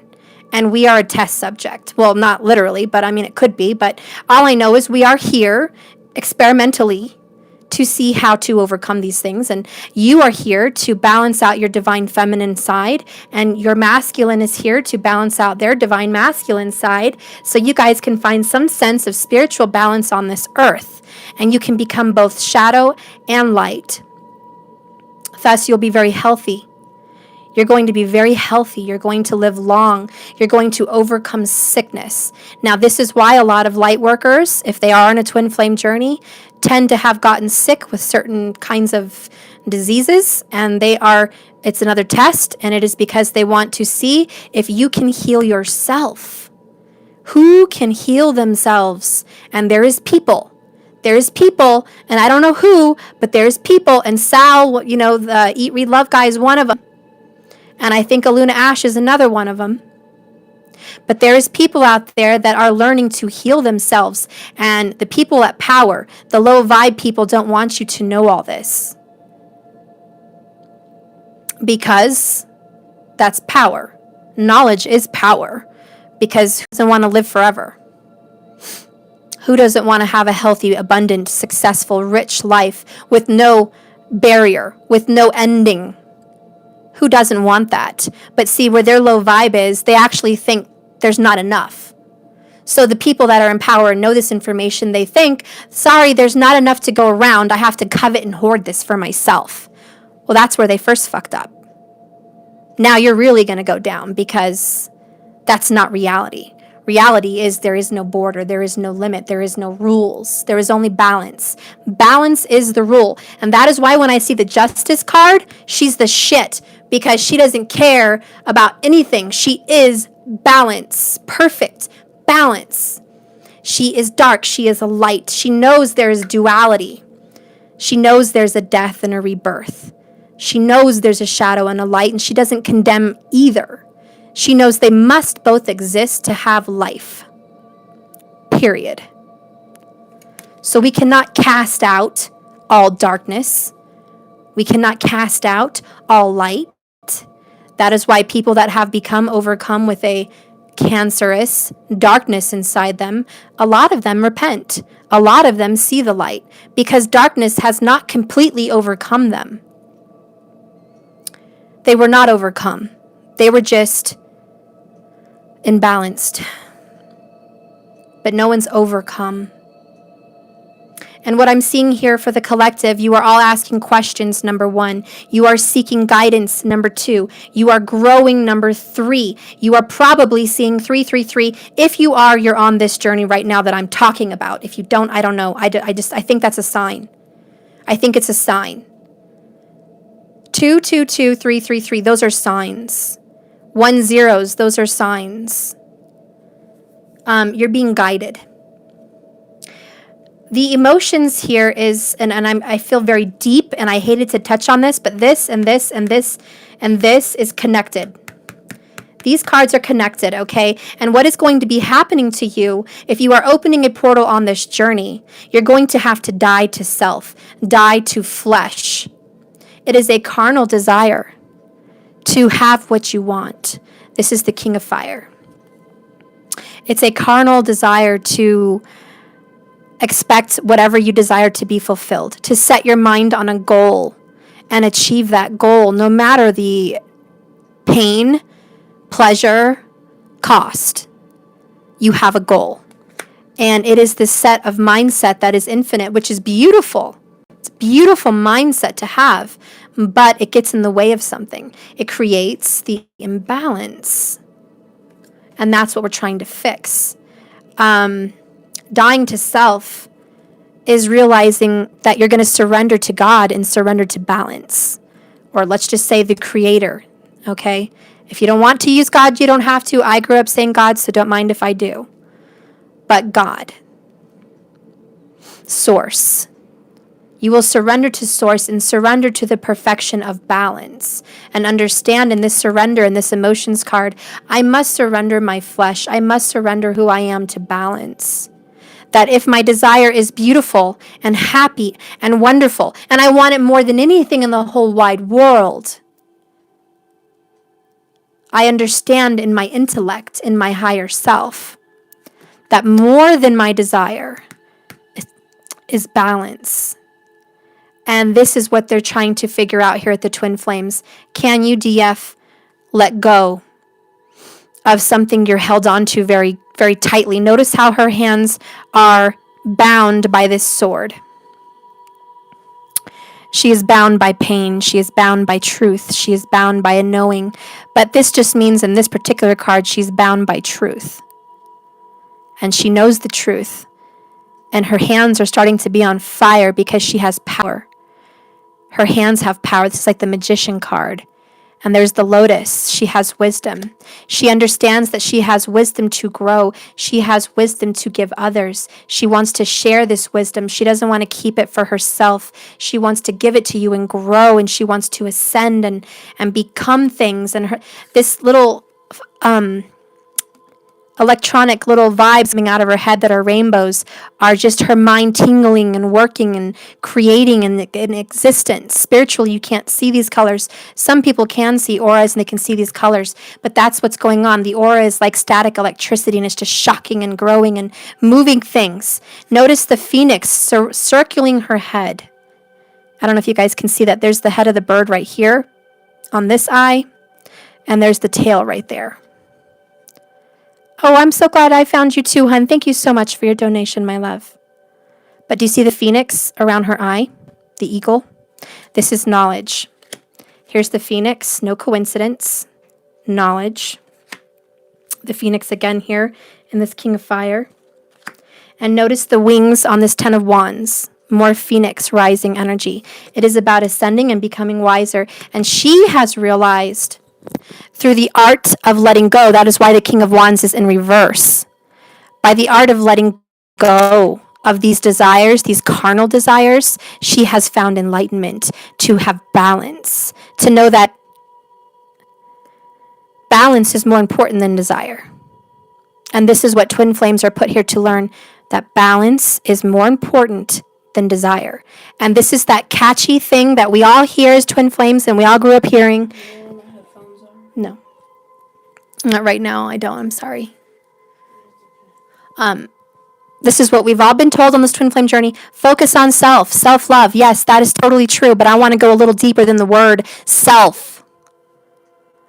And we are a test subject. Well, not literally, but I mean, it could be. But all I know is we are here experimentally to see how to overcome these things. And you are here to balance out your divine feminine side. And your masculine is here to balance out their divine masculine side. So you guys can find some sense of spiritual balance on this earth. And you can become both shadow and light. Thus, you'll be very healthy. You're going to be very healthy. You're going to live long. You're going to overcome sickness. Now, this is why a lot of light workers, if they are on a twin flame journey, tend to have gotten sick with certain kinds of diseases. And it's another test. And it is because they want to see if you can heal yourself. Who can heal themselves? And there is people. There's people, and I don't know who, but there's people, and Sal, the Eat, Read, Love guy is one of them. And I think Aluna Ash is another one of them. But there's people out there that are learning to heal themselves. And the people at power, the low vibe people, don't want you to know all this. Because that's power. Knowledge is power. Because who doesn't want to live forever? Who doesn't want to have a healthy, abundant, successful, rich life with no barrier, with no ending? Who doesn't want that? But see, where their low vibe is, they actually think there's not enough. So the people that are in power and know this information, they think, sorry, there's not enough to go around. I have to covet and hoard this for myself. Well, that's where they first fucked up. Now you're really going to go down because that's not reality. Reality is there is no border, there is no limit, there is no rules, there is only balance. Balance is the rule. And that is why when I see the Justice card, she's the shit because she doesn't care about anything. She is balance, perfect balance. She is dark, she is a light. She knows there is duality. She knows there's a death and a rebirth. She knows there's a shadow and a light, and she doesn't condemn either. She knows they must both exist to have life. Period. So we cannot cast out all darkness. We cannot cast out all light. That is why people that have become overcome with a cancerous darkness inside them, a lot of them repent. A lot of them see the light because darkness has not completely overcome them. They were not overcome. They were just imbalanced. But no one's overcome. And what I'm seeing here for the collective, you are all asking questions, number 1. You are seeking guidance, number 2. You are growing, number 3. You are probably seeing 333. If you are, you're on this journey right now that I'm talking about. If you don't, I don't know. I think that's a sign. I think it's a sign. 222, 333, those are signs. 10s, those are signs. You're being guided. The emotions here is, and I feel very deep, and I hated to touch on this, but this and this and this and this is connected. These cards are connected, okay? And what is going to be happening to you if you are opening a portal on this journey, you're going to have to die to self, die to flesh. It is a carnal desire to have what you want. This is the King of Fire. It's a carnal desire to expect whatever you desire to be fulfilled, to set your mind on a goal and achieve that goal, no matter the pain, pleasure, cost. You have a goal. And it is this set of mindset that is infinite, which is beautiful. It's a beautiful mindset to have, but it gets in the way of something. It creates the imbalance. And that's what we're trying to fix. Dying to self is realizing that you're going to surrender to God and surrender to balance. Or let's just say the Creator, okay? If you don't want to use God, you don't have to. I grew up saying God, so don't mind if I do. But God. Source. You will surrender to Source and surrender to the perfection of balance. And understand in this surrender, in this emotions card, I must surrender my flesh. I must surrender who I am to balance. That if my desire is beautiful and happy and wonderful, and I want it more than anything in the whole wide world, I understand in my intellect, in my higher self, that more than my desire is balance. And this is what they're trying to figure out here at the Twin Flames. Can you, DF, let go of something you're held on to very, very tightly? Notice how her hands are bound by this sword. She is bound by pain. She is bound by truth. She is bound by a knowing. But this just means in this particular card, she's bound by truth. And she knows the truth. And her hands are starting to be on fire because she has power. Her hands have power. This is like the Magician card. And there's the Lotus. She has wisdom. She understands that she has wisdom to grow. She has wisdom to give others. She wants to share this wisdom. She doesn't want to keep it for herself. She wants to give it to you and grow, and she wants to ascend and become things. And this little electronic little vibes coming out of her head that are rainbows are just her mind tingling and working and creating in existence. Spiritually, you can't see these colors. Some people can see auras and they can see these colors, but that's what's going on. The aura is like static electricity, and it's just shocking and growing and moving things. Notice the phoenix circling her head. I don't know if you guys can see that. There's the head of the bird right here on this eye, and there's the tail right there. Oh, I'm so glad I found you too, hun. Thank you so much for your donation, my love. But do you see the phoenix around her eye? The eagle? This is knowledge. Here's the phoenix. No coincidence. Knowledge. The phoenix again here in this King of Fire. And notice the wings on this Ten of Wands. More phoenix rising energy. It is about ascending and becoming wiser. And she has realized through the art of letting go. That is why the King of Wands is in reverse. By the art of letting go of these desires, these carnal desires, she has found enlightenment, to have balance, to know that balance is more important than desire. And this is what Twin Flames are put here to learn, that balance is more important than desire. And this is that catchy thing that we all hear as Twin Flames and we all grew up hearing. Not right now, I don't. I'm sorry. This is what we've all been told on this twin flame journey. Focus on self, self-love. Yes, that is totally true, but I want to go a little deeper than the word self.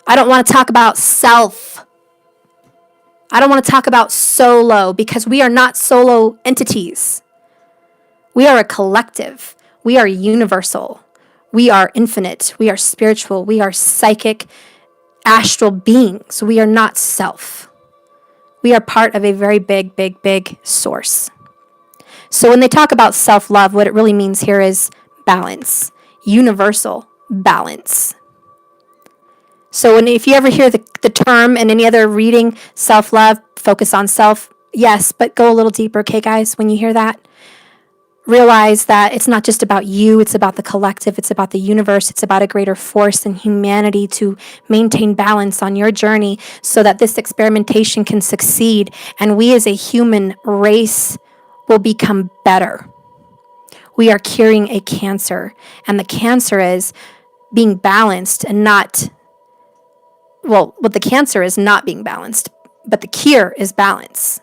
I don't want to talk about self. I don't want to talk about solo because we are not solo entities. We are a collective. We are universal. We are infinite. We are spiritual. We are psychic, astral beings. We are not self. We are part of a very big, big, big source. So when they talk about self-love, what it really means here is balance, universal balance. So if you ever hear the term in any other reading, self-love, focus on self, yes, but go a little deeper, okay, guys, when you hear that? Realize that it's not just about you, it's about the collective, it's about the universe, it's about a greater force than humanity to maintain balance on your journey so that this experimentation can succeed and we as a human race will become better. We are curing a cancer, and the cancer is being balanced and not, well, what the cancer is not being balanced, but the cure is balance.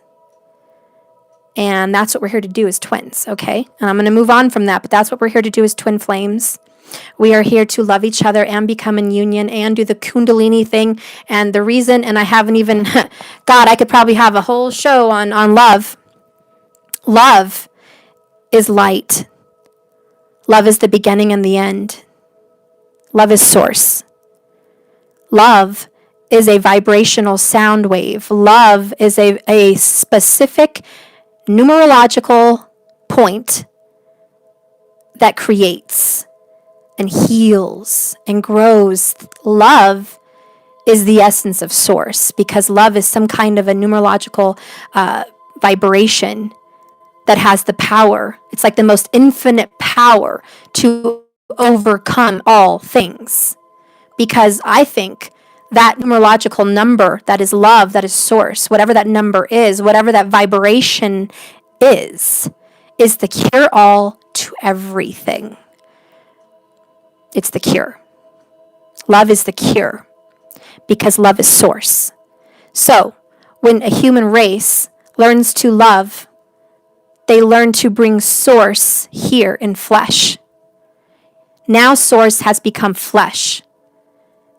And that's what we're here to do as twins, okay? And I'm going to move on from that, but that's what we're here to do as twin flames. We are here to love each other and become in union and do the Kundalini thing. And the reason, and I haven't even, God, I could probably have a whole show on love. Love is light. Love is the beginning and the end. Love is source. Love is a vibrational sound wave. Love is a specific numerological point that creates and heals and grows. Love is the essence of source because love is some kind of a numerological vibration that has the power. It's like the most infinite power to overcome all things. Because I think that numerological number that is love, that is source, whatever that number is, whatever that vibration is the cure all to everything. It's the cure. Love is the cure because love is source. So when a human race learns to love, they learn to bring source here in flesh. Now source has become flesh.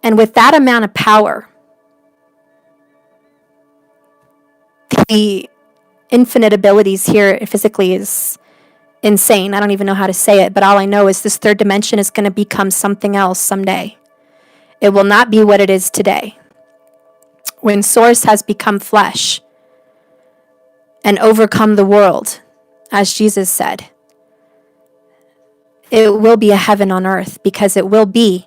And with that amount of power, the infinite abilities here physically is insane. I don't even know how to say it, but all I know is this third dimension is going to become something else someday. It will not be what it is today. When source has become flesh and overcome the world, as Jesus said, it will be a heaven on earth because it will be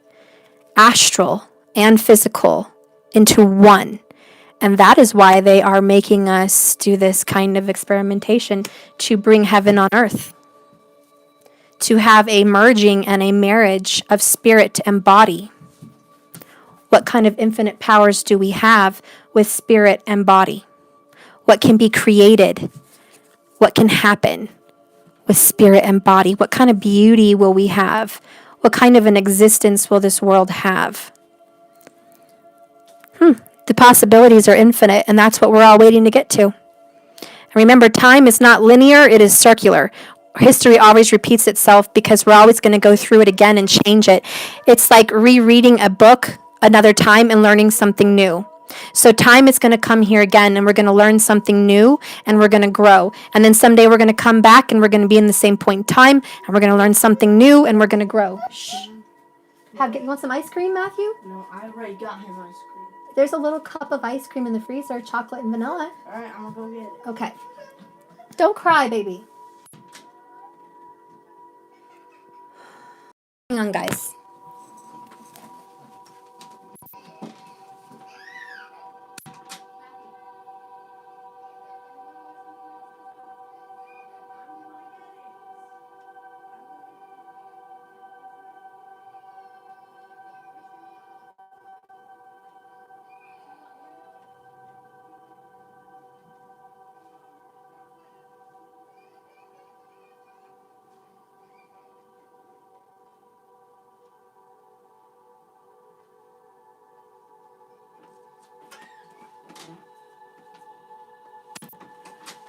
astral and physical into one. And that is why they are making us do this kind of experimentation to bring heaven on earth, to have a merging and a marriage of spirit and body. What kind of infinite powers do we have with spirit and body? What can be created? What can happen with spirit and body? What kind of beauty will we have? What kind of an existence will this world have? The possibilities are infinite, and that's what we're all waiting to get to. And remember, time is not linear, it is circular. History always repeats itself because we're always going to go through it again and change it. It's like rereading a book another time and learning something new. So time is going to come here again and we're going to learn something new and we're going to grow. And then someday we're going to come back and we're going to be in the same point in time and we're going to learn something new and we're going to grow. Shh. You want some ice cream, Matthew? No, I already got him ice cream. There's a little cup of ice cream in the freezer, chocolate and vanilla. Alright, I'm gonna go get it. Okay. Don't cry, baby. Hang on, guys.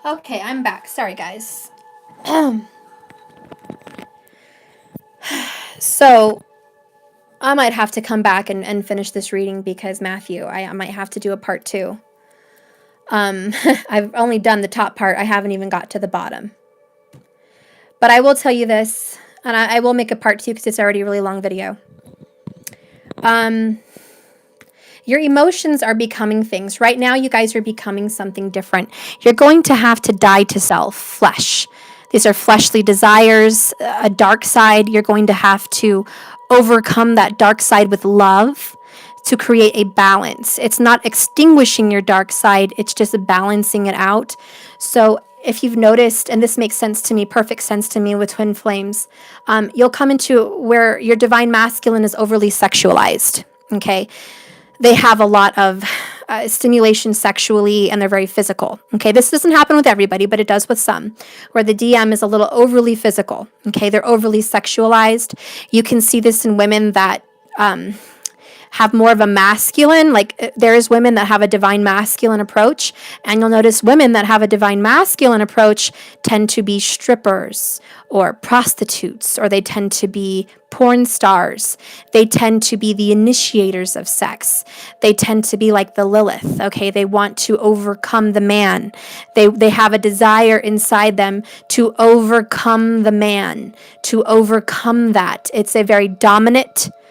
Okay, I'm back. Sorry, guys. So I might have to come back and finish this reading because Matthew, I might have to do a part 2. I've only done the top part. I haven't even got to the bottom. But I will tell you this, and I will make a part 2 because it's already a really long video. Your emotions are becoming things. Right now, you guys are becoming something different. You're going to have to die to self, flesh. These are fleshly desires, a dark side. You're going to have to overcome that dark side with love to create a balance. It's not extinguishing your dark side, it's just balancing it out. So, if you've noticed, and this makes sense to me, perfect sense to me with twin flames, you'll come into where your divine masculine is overly sexualized. Okay, they have a lot of stimulation sexually and they're very physical. Okay, this doesn't happen with everybody, but it does with some, where the DM is a little overly physical. Okay, they're overly sexualized. You can see this in women that have more of a masculine, like there is women that have a divine masculine approach, and you'll notice women that have a divine masculine approach tend to be strippers or prostitutes, or they tend to be porn stars. They tend to be the initiators of sex. They tend to be like the Lilith, okay? They want to overcome the man. They have a desire inside them to overcome the man, to overcome that. It's a very domination.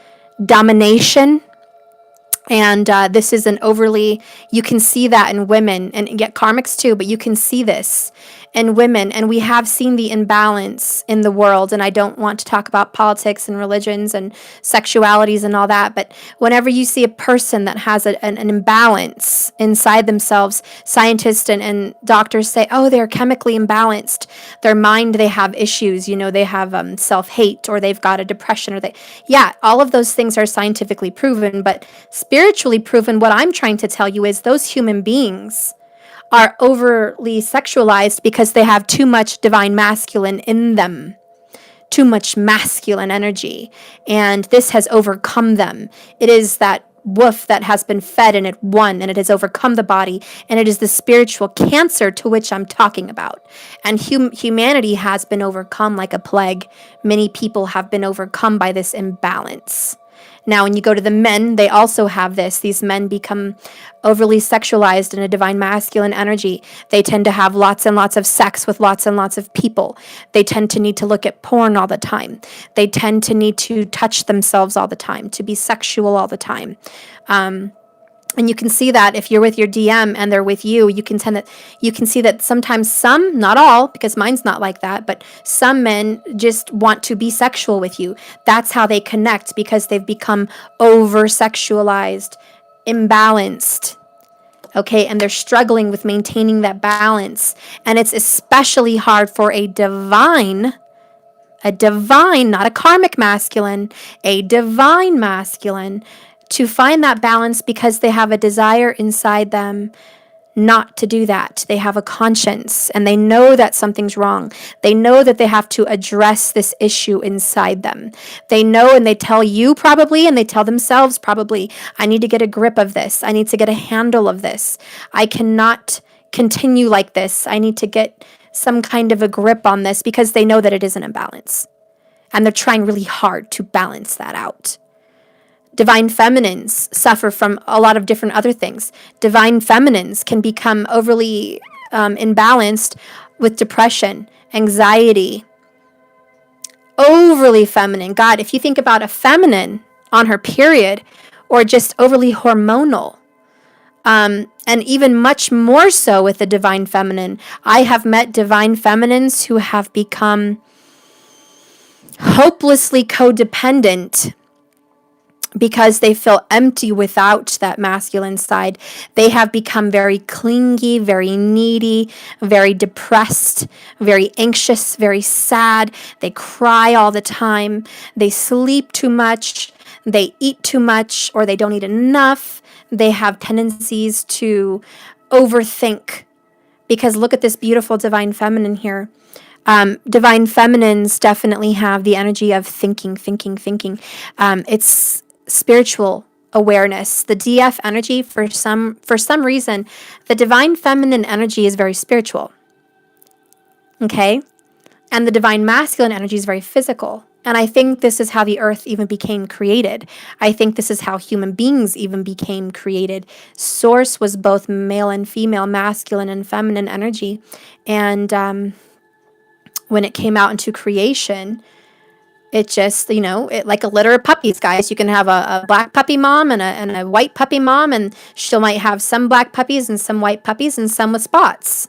And this is an overly, you can see that in women, and yet karmics too, but you can see this in women. And we have seen the imbalance in the world. And I don't want to talk about politics and religions and sexualities and all that. But whenever you see a person that has an imbalance inside themselves, scientists and doctors say, oh, they're chemically imbalanced. Their mind, they have issues. You know, they have self-hate, or they've got a depression, or yeah, all of those things are scientifically proven. But spiritually proven, what I'm trying to tell you is those human beings are overly sexualized because they have too much divine masculine in them, too much masculine energy. And this has overcome them. It is that wolf that has been fed and it won, and it has overcome the body. And it is the spiritual cancer to which I'm talking about. And humanity has been overcome like a plague. Many people have been overcome by this imbalance. Now, when you go to the men, they also have this. These men become overly sexualized in a divine masculine energy. They tend to have lots and lots of sex with lots and lots of people. They tend to need to look at porn all the time. They tend to need to touch themselves all the time, to be sexual all the time. And you can see that if you're with your DM and they're with you, you can see that sometimes some, not all, because mine's not like that, but some men just want to be sexual with you. That's how they connect, because they've become over sexualized, imbalanced. Okay, and they're struggling with maintaining that balance. And it's especially hard for a divine, not a karmic masculine, a divine masculine, to find that balance, because they have a desire inside them not to do that. They have a conscience and they know that something's wrong. They know that they have to address this issue inside them. They know, and they tell you probably, and they tell themselves probably, I need to get a grip of this. I need to get a handle of this. I cannot continue like this. I need to get some kind of a grip on this, because they know that it is an imbalance. And they're trying really hard to balance that out. Divine feminines suffer from a lot of different other things. Divine feminines can become overly imbalanced with depression, anxiety, overly feminine. God, if you think about a feminine on her period, or just overly hormonal, and even much more so with the divine feminine. I have met divine feminines who have become hopelessly codependent because they feel empty without that masculine side. They have become very clingy, very needy, very depressed, very anxious, very sad. They cry all the time. They sleep too much. They eat too much, or they don't eat enough. They have tendencies to overthink, because look at this beautiful divine feminine here. Divine feminines definitely have the energy of thinking. It's spiritual awareness. The DF energy, for some reason, the divine feminine energy is very spiritual. Okay? And the divine masculine energy is very physical. And I think this is how the earth even became created. I think this is how human beings even became created. Source was both male and female, masculine and feminine energy. And when it came out into creation, it just, it like a litter of puppies, guys. You can have a black puppy mom and a white puppy mom, and she might have some black puppies and some white puppies and some with spots.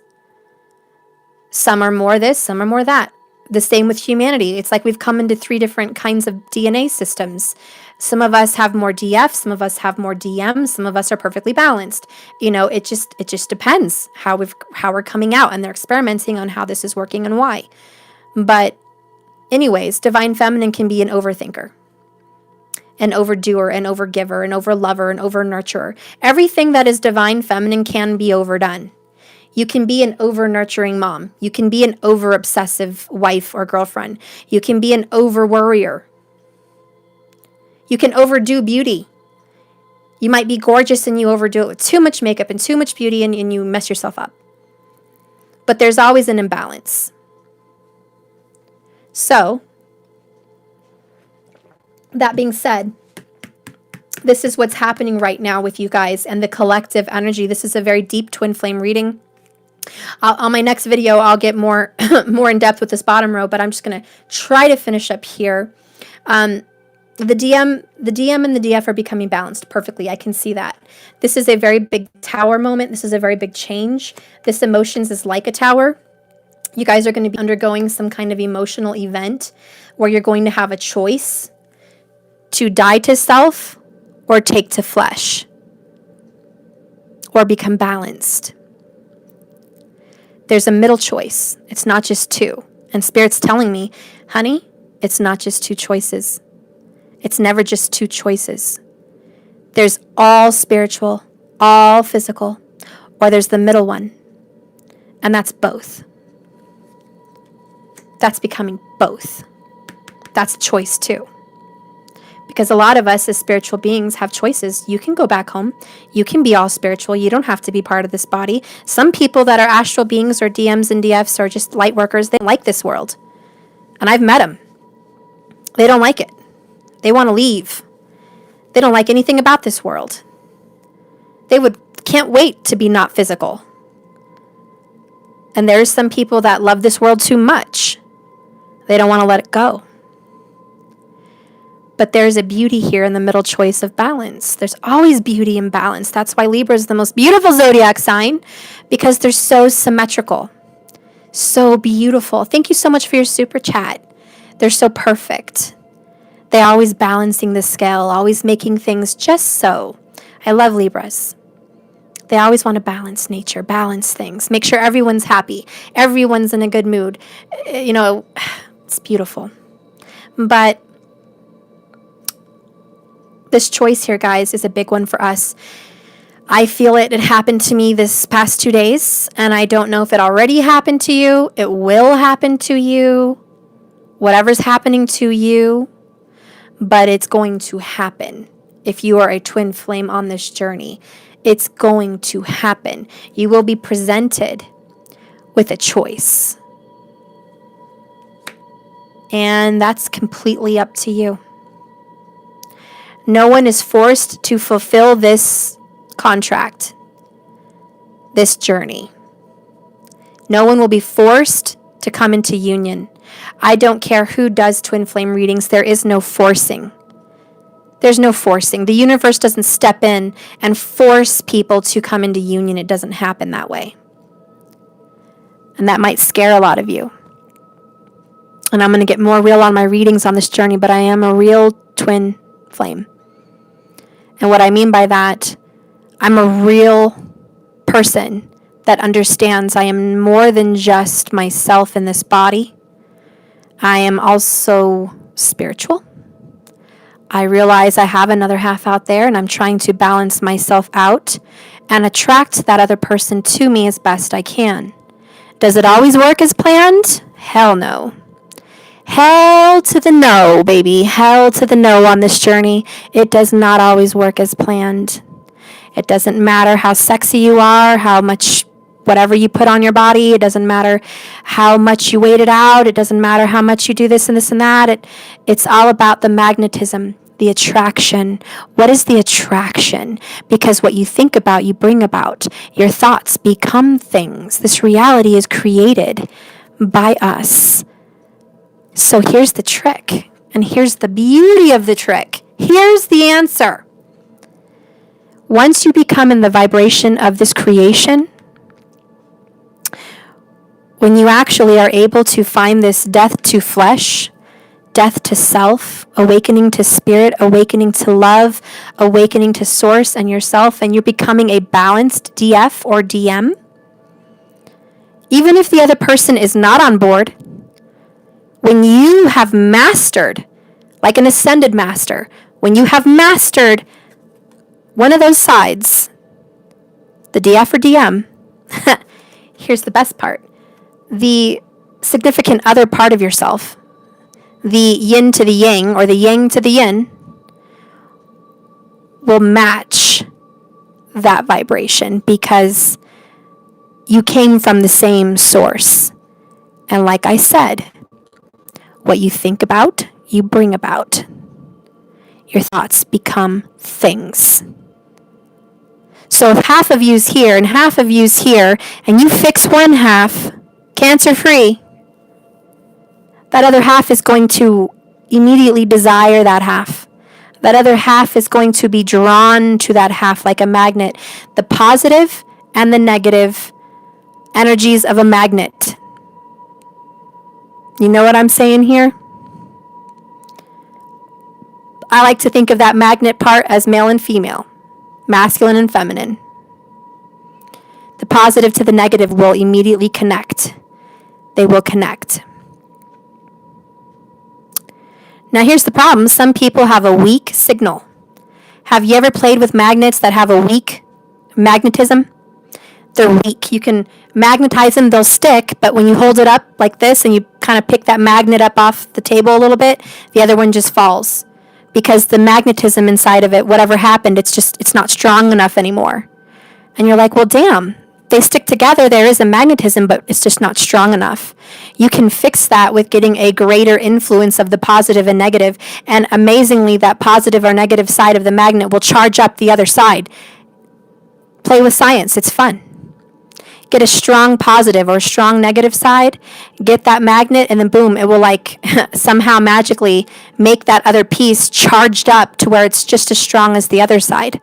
Some are more this, some are more that. The same with humanity. It's like we've come into 3 different kinds of DNA systems. Some of us have more DF, some of us have more DM, some of us are perfectly balanced. It just depends how we're coming out, and they're experimenting on how this is working and why. But anyways, divine feminine can be an overthinker, an overdoer, an overgiver, an overlover, an overnurturer. Everything that is divine feminine can be overdone. You can be an over-nurturing mom. You can be an over-obsessive wife or girlfriend. You can be an over-worrier. You can overdo beauty. You might be gorgeous and you overdo it with too much makeup and too much beauty, and you mess yourself up. But there's always an imbalance. So, that being said, this is what's happening right now with you guys and the collective energy. This is a very deep twin flame reading. On my next video, I'll get more in depth with this bottom row, but I'm just going to try to finish up here. The DM and the DF are becoming balanced perfectly. I can see that. This is a very big tower moment. This is a very big change. This emotions is like a tower. You guys are going to be undergoing some kind of emotional event where you're going to have a choice to die to self or take to flesh or become balanced. There's a middle choice. It's not just 2. And Spirit's telling me, honey, it's not just 2 choices. It's never just 2 choices. There's all spiritual, all physical, or there's the middle one. And that's both. That's becoming both. That's choice 2. Because a lot of us as spiritual beings have choices. You can go back home. You can be all spiritual. You don't have to be part of this body. Some people that are astral beings or DMs and DFs or just light workers, they like this world. And I've met them. They don't like it. They want to leave. They don't like anything about this world. They can't wait to be not physical. And there's some people that love this world too much. They don't want to let it go. But there's a beauty here in the middle choice of balance. There's always beauty in balance. That's why Libra is the most beautiful zodiac sign, because they're so symmetrical, so beautiful. Thank you so much for your super chat. They're so perfect. They're always balancing the scale, always making things just so. I love Libras. They always want to balance nature, balance things, make sure everyone's happy, everyone's in a good mood. It's beautiful. But this choice here, guys, is a big one for us. I feel it. It happened to me this past 2 days, and I don't know if it already happened to you. It will happen to you. Whatever's happening to you, but it's going to happen. If you are a twin flame on this journey, it's going to happen. You will be presented with a choice. And that's completely up to you. No one is forced to fulfill this contract, this journey. No one will be forced to come into union. I don't care who does twin flame readings. There is no forcing. There's no forcing. The universe doesn't step in and force people to come into union. It doesn't happen that way. And that might scare a lot of you. And I'm going to get more real on my readings on this journey, but I am a real twin flame. And what I mean by that, I'm a real person that understands I am more than just myself in this body. I am also spiritual. I realize I have another half out there, and I'm trying to balance myself out and attract that other person to me as best I can. Does it always work as planned? Hell no. Hell to the no, baby. Hell to the no on this journey. It does not always work as planned. It doesn't matter how sexy you are, how much whatever you put on your body. It doesn't matter how much you wait it out. It doesn't matter how much you do this and this and that. It's all about the magnetism, the attraction. What is the attraction? Because what you think about, you bring about. Your thoughts become things. This reality is created by us. So here's the trick, and here's the beauty of the trick. Here's the answer. Once you become in the vibration of this creation, when you actually are able to find this death to flesh, death to self, awakening to spirit, awakening to love, awakening to source and yourself, and you're becoming a balanced DF or DM, even if the other person is not on board, when you have mastered, like an ascended master, when you have mastered one of those sides, the DF or DM, here's the best part. The significant other part of yourself, the yin to the yang or the yang to the yin, will match that vibration because you came from the same source. And like I said, what you think about, you bring about. Your thoughts become things. So if half of you's here and half of you's here, and you fix one half, cancer-free, that other half is going to immediately desire that half. That other half is going to be drawn to that half like a magnet. The positive and the negative energies of a magnet. You know what I'm saying here? I like to think of that magnet part as male and female, masculine and feminine. The positive to the negative will immediately connect. They will connect. Now here's the problem. Some people have a weak signal. Have you ever played with magnets that have a weak magnetism? They're weak. You can magnetize them, they'll stick, but when you hold it up like this and you kind of pick that magnet up off the table a little bit, the other one just falls. Because the magnetism inside of it, whatever happened, it's not strong enough anymore. And you're like, well, damn, they stick together, there is a magnetism, but it's just not strong enough. You can fix that with getting a greater influence of the positive and negative, and amazingly, that positive or negative side of the magnet will charge up the other side. Play with science, it's fun. Get a strong positive or strong negative side, get that magnet, and then boom, it will like somehow magically make that other piece charged up to where it's just as strong as the other side.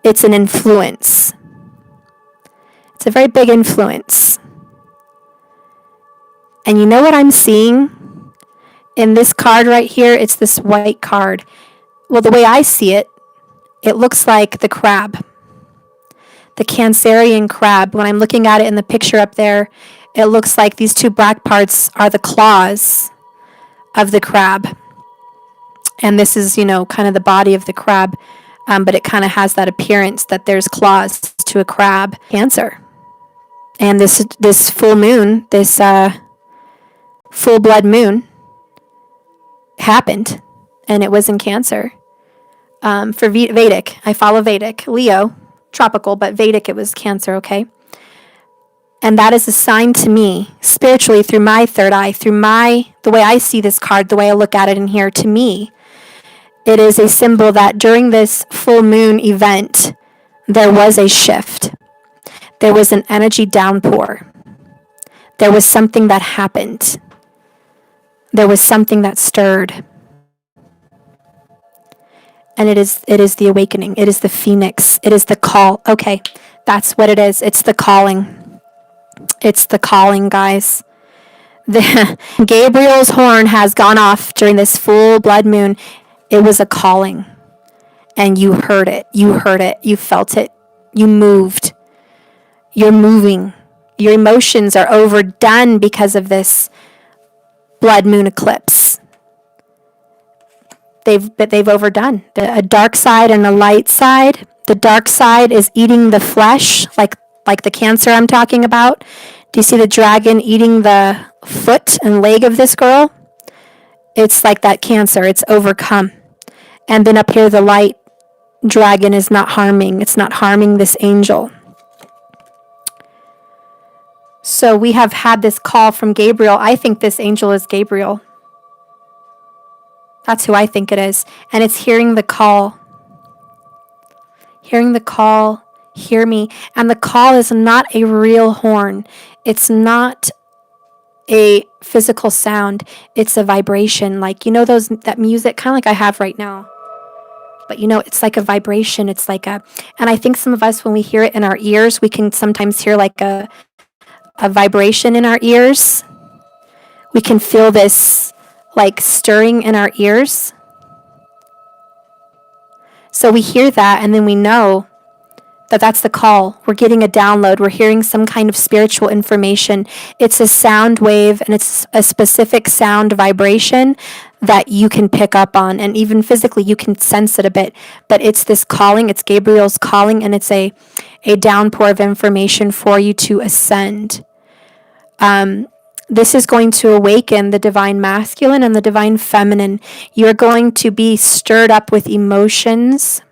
It's an influence. It's a very big influence. And you know what I'm seeing in this card right here? It's this white card. Well, the way I see it, it looks like the crab. The Cancerian crab. When I'm looking at it in the picture up there, it looks like these two black parts are the claws of the crab. And this is, kind of the body of the crab. But it kind of has that appearance that there's claws to a crab. Cancer. And this full moon, this full blood moon happened. And it was in Cancer. For Vedic, I follow Vedic. Leo, tropical, but Vedic, it was Cancer, okay? And that is a sign to me, spiritually, through my third eye, through the way I see this card, the way I look at it in here, to me, it is a symbol that during this full moon event, there was a shift. There was an energy downpour. There was something that happened. There was something that stirred. And it is the awakening. It is the phoenix. It is the call. Okay, that's what it is. It's the calling. It's the calling, guys. Gabriel's horn has gone off during this full blood moon. It was a calling. And you heard it. You heard it. You felt it. You moved. You're moving. Your emotions are overdone because of this blood moon eclipse. They've overdone. A dark side and a light side. The dark side is eating the flesh, like the Cancer I'm talking about. Do you see the dragon eating the foot and leg of this girl? It's like that Cancer. It's overcome. And then up here, the light dragon is not harming. It's not harming this angel. So we have had this call from Gabriel. I think this angel is Gabriel. That's who I think it is. And it's hearing the call. Hearing the call, hear me. And the call is not a real horn. It's not a physical sound. It's a vibration. Like, you know, that music, kind of like I have right now. But you know, it's like a vibration. It's like and I think some of us, when we hear it in our ears, we can sometimes hear like a vibration in our ears. We can feel this like stirring in our ears. So we hear that, and then we know that that's the call. We're getting a download. We're hearing some kind of spiritual information. It's a sound wave, and it's a specific sound vibration that you can pick up on, and even physically you can sense it a bit. But it's this calling. It's Gabriel's calling, and it's a downpour of information for you to ascend. This is going to awaken the divine masculine and the divine feminine. You're going to be stirred up with emotions.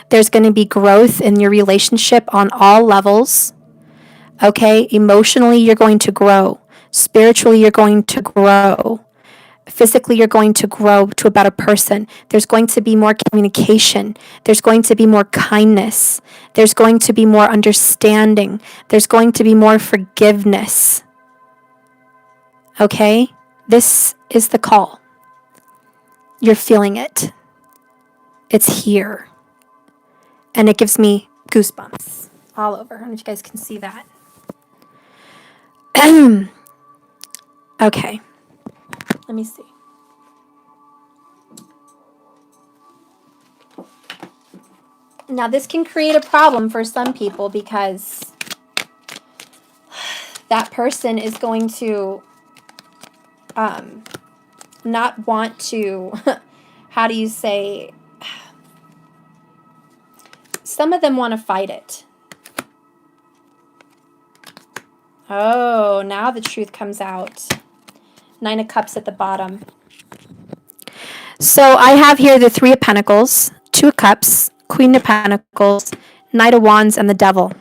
There's going to be growth in your relationship on all levels. Okay? Emotionally, you're going to grow. Spiritually, you're going to grow. Physically, you're going to grow to a better person. There's going to be more communication. There's going to be more kindness. There's going to be more understanding. There's going to be more forgiveness. Okay? This is the call. You're feeling it. It's here. And it gives me goosebumps all over. I don't know if you guys can see that. Okay. Let me see. Now, this can create a problem for some people because that person is going to not want to, how do you say, some of them want to fight it. Oh, now the truth comes out. 9 of Cups at the bottom. So I have here the 3 of Pentacles, 2 of Cups, Queen of Pentacles, Knight of Wands, and the Devil.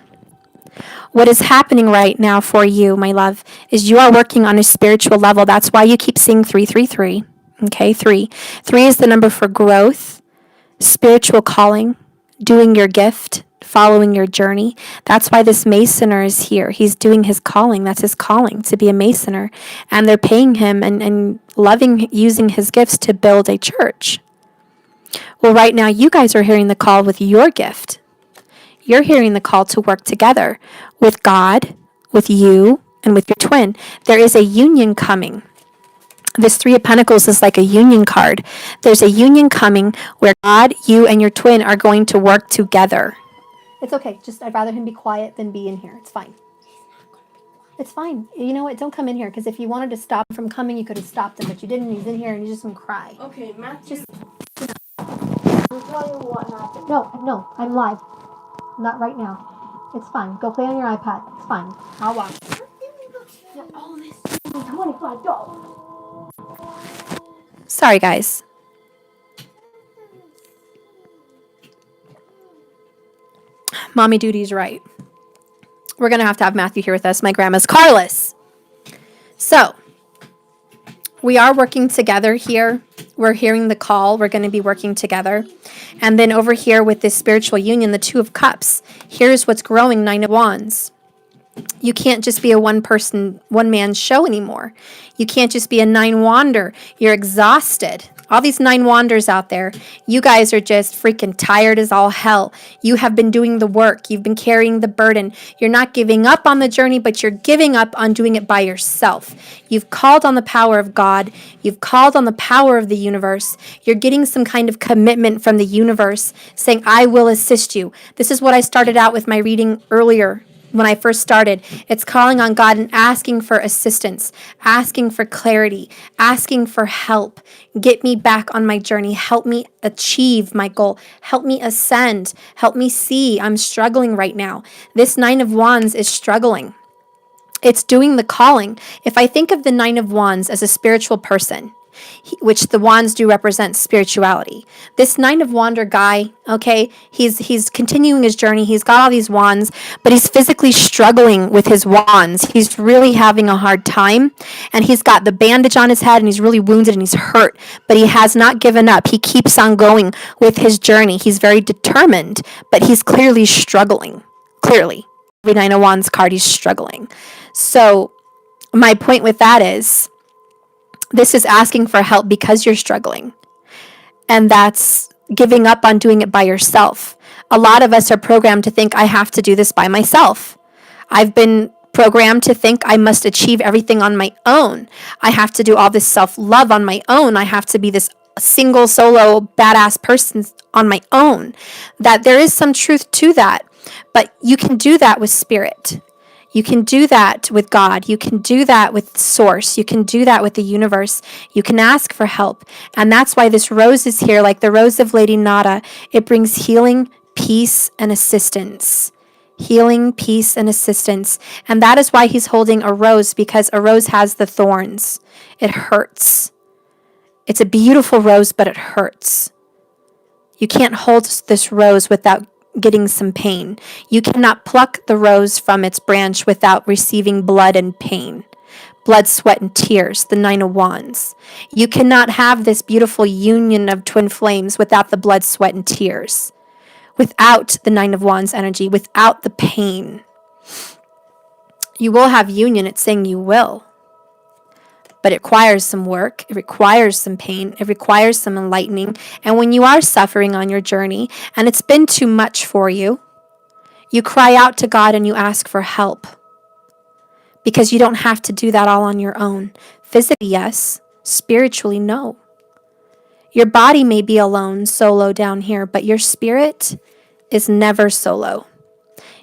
What is happening right now for you, my love, is you are working on a spiritual level. That's why you keep seeing 333. Okay, 3. 3 is the number for growth, spiritual calling, doing your gift, following your journey. That's why this Masoner is here. He's doing his calling. That's his calling, to be a Masoner. And they're paying him and loving using his gifts to build a church. Well, right now, you guys are hearing the call with your gift. You're hearing the call to work together with God, with you, and with your twin. There is a union coming. This 3 of Pentacles is like a union card. There's a union coming where God, you, and your twin are going to work together. It's okay. Just I'd rather him be quiet than be in here. It's fine. It's fine. You know what? Don't come in here, because if you wanted to stop him from coming, you could have stopped him, but you didn't. He's in here and he's just going to cry. Okay, Matthew. I'm telling you what happened. No, I'm live. Not right now. It's fine. Go play on your iPad. It's fine. I'll watch. All this. $25. Sorry, guys. Mommy Duty's right. We're going to have Matthew here with us. My grandma's carless. So, we are working together here. We're hearing the call. We're going to be working together. And then over here with this spiritual union, the 2 of Cups, here's what's growing, 9 of Wands. You can't just be a one-man show anymore. You can't just be a 9-wander. You're exhausted. All these 9-wanders out there, you guys are just freaking tired as all hell. You have been doing the work. You've been carrying the burden. You're not giving up on the journey, but you're giving up on doing it by yourself. You've called on the power of God. You've called on the power of the universe. You're getting some kind of commitment from the universe saying, I will assist you. This is what I started out with my reading earlier. When I first started, it's calling on God and asking for assistance, asking for clarity, asking for help. Get me back on my journey. Help me achieve my goal. Help me ascend. Help me see. I'm struggling right now. This 9 of Wands is struggling. It's doing the calling. If I think of the 9 of Wands as a spiritual person, which the wands do represent spirituality. This Nine of Wander guy, okay, he's continuing his journey. He's got all these wands, but he's physically struggling with his wands. He's really having a hard time, and he's got the bandage on his head, and he's really wounded, and he's hurt, but he has not given up. He keeps on going with his journey. He's very determined, but he's clearly struggling. Clearly. Every Nine of Wands card, he's struggling. So my point with that is, this is asking for help because you're struggling. And that's giving up on doing it by yourself. A lot of us are programmed to think, I have to do this by myself. I've been programmed to think I must achieve everything on my own. I have to do all this self-love on my own. I have to be this single, solo, badass person on my own. That there is some truth to that. But you can do that with spirit. You can do that with God. You can do that with Source. You can do that with the universe. You can ask for help. And that's why this rose is here, like the rose of Lady Nada. It brings healing, peace, and assistance. Healing, peace, and assistance. And that is why he's holding a rose, because a rose has the thorns. It hurts. It's a beautiful rose, but it hurts. You can't hold this rose without getting some pain. You cannot pluck the rose from its branch without receiving blood and pain. Blood, sweat, and tears, the Nine of Wands. You cannot have this beautiful union of twin flames without the blood, sweat, and tears. Without the Nine of Wands energy, without the pain. You will have union, it's saying you will. But it requires some work, it requires some pain, it requires some enlightening. And when you are suffering on your journey, and it's been too much for you, you cry out to God and you ask for help. Because you don't have to do that all on your own. Physically, yes. Spiritually, no. Your body may be alone, solo down here, but your spirit is never solo.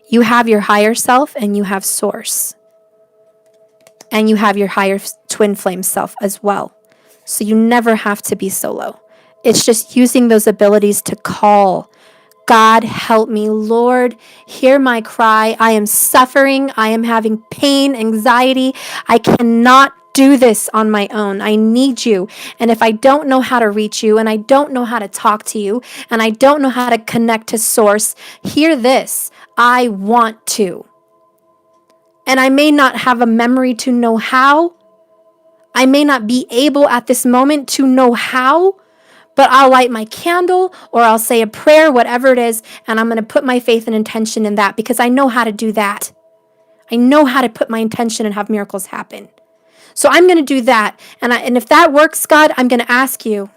You have your higher self and you have Source. And you have your higher twin flame self as well. So you never have to be solo. It's just using those abilities to call, God, help me. Lord, hear my cry. I am suffering. I am having pain, anxiety. I cannot do this on my own. I need you. And if I don't know how to reach you, and I don't know how to talk to you, and I don't know how to connect to Source, hear this. I want to. And I may not have a memory to know how. I may not be able at this moment to know how, but I'll light my candle or I'll say a prayer, whatever it is, and I'm going to put my faith and intention in that because I know how to do that. I know how to put my intention and have miracles happen. So I'm going to do that. And if that works, God, I'm going to ask you,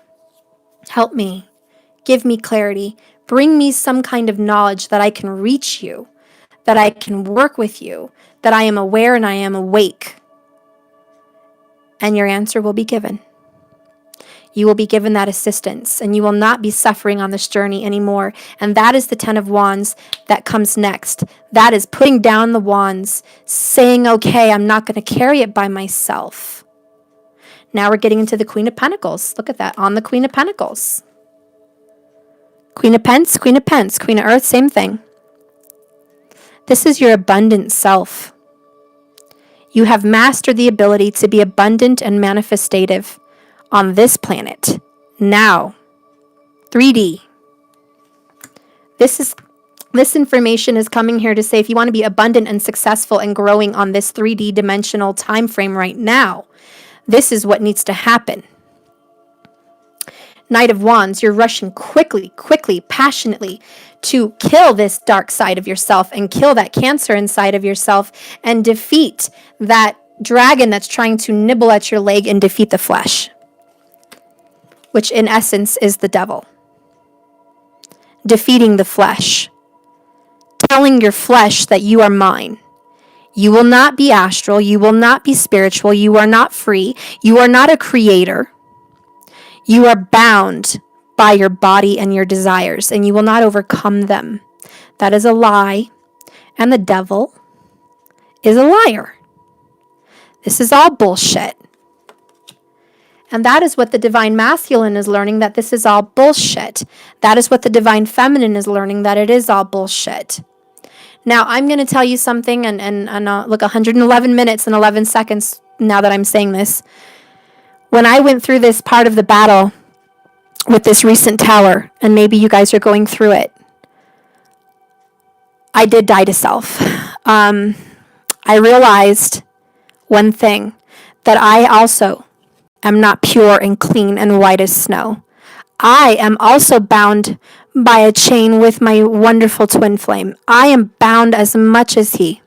help me, give me clarity, bring me some kind of knowledge that I can reach you, that I can work with you, that I am aware and I am awake. And your answer will be given. You will be given that assistance and you will not be suffering on this journey anymore. And that is the Ten of Wands that comes next. That is putting down the wands, saying, okay, I'm not going to carry it by myself. Now we're getting into the Queen of Pentacles. Look at that, on the Queen of Pentacles. Queen of Pence, Queen of Pence, Queen of Earth, same thing. This is your abundant self. You have mastered the ability to be abundant and manifestative on this planet. Now, 3D. This information is coming here to say if you want to be abundant and successful and growing on this 3D dimensional time frame right now, this is what needs to happen. Knight of Wands, you're rushing quickly, passionately to kill this dark side of yourself and kill that cancer inside of yourself and defeat that dragon that's trying to nibble at your leg and defeat the flesh, which in essence is the devil. Defeating the flesh. Telling your flesh that you are mine. You will not be astral. You will not be spiritual. You are not free. You are not a creator. You are bound by your body and your desires, and you will not overcome them. That is a lie, and the devil is a liar. This is all bullshit. And that is what the divine masculine is learning, that this is all bullshit. That is what the divine feminine is learning, that it is all bullshit. Now, I'm going to tell you something, and look, 111 minutes and 11 seconds now that I'm saying this. When I went through this part of the battle with this recent tower, and maybe you guys are going through it, I did die to self. I realized one thing, that I also am not pure and clean and white as snow. I am also bound by a chain with my wonderful twin flame. I am bound as much as he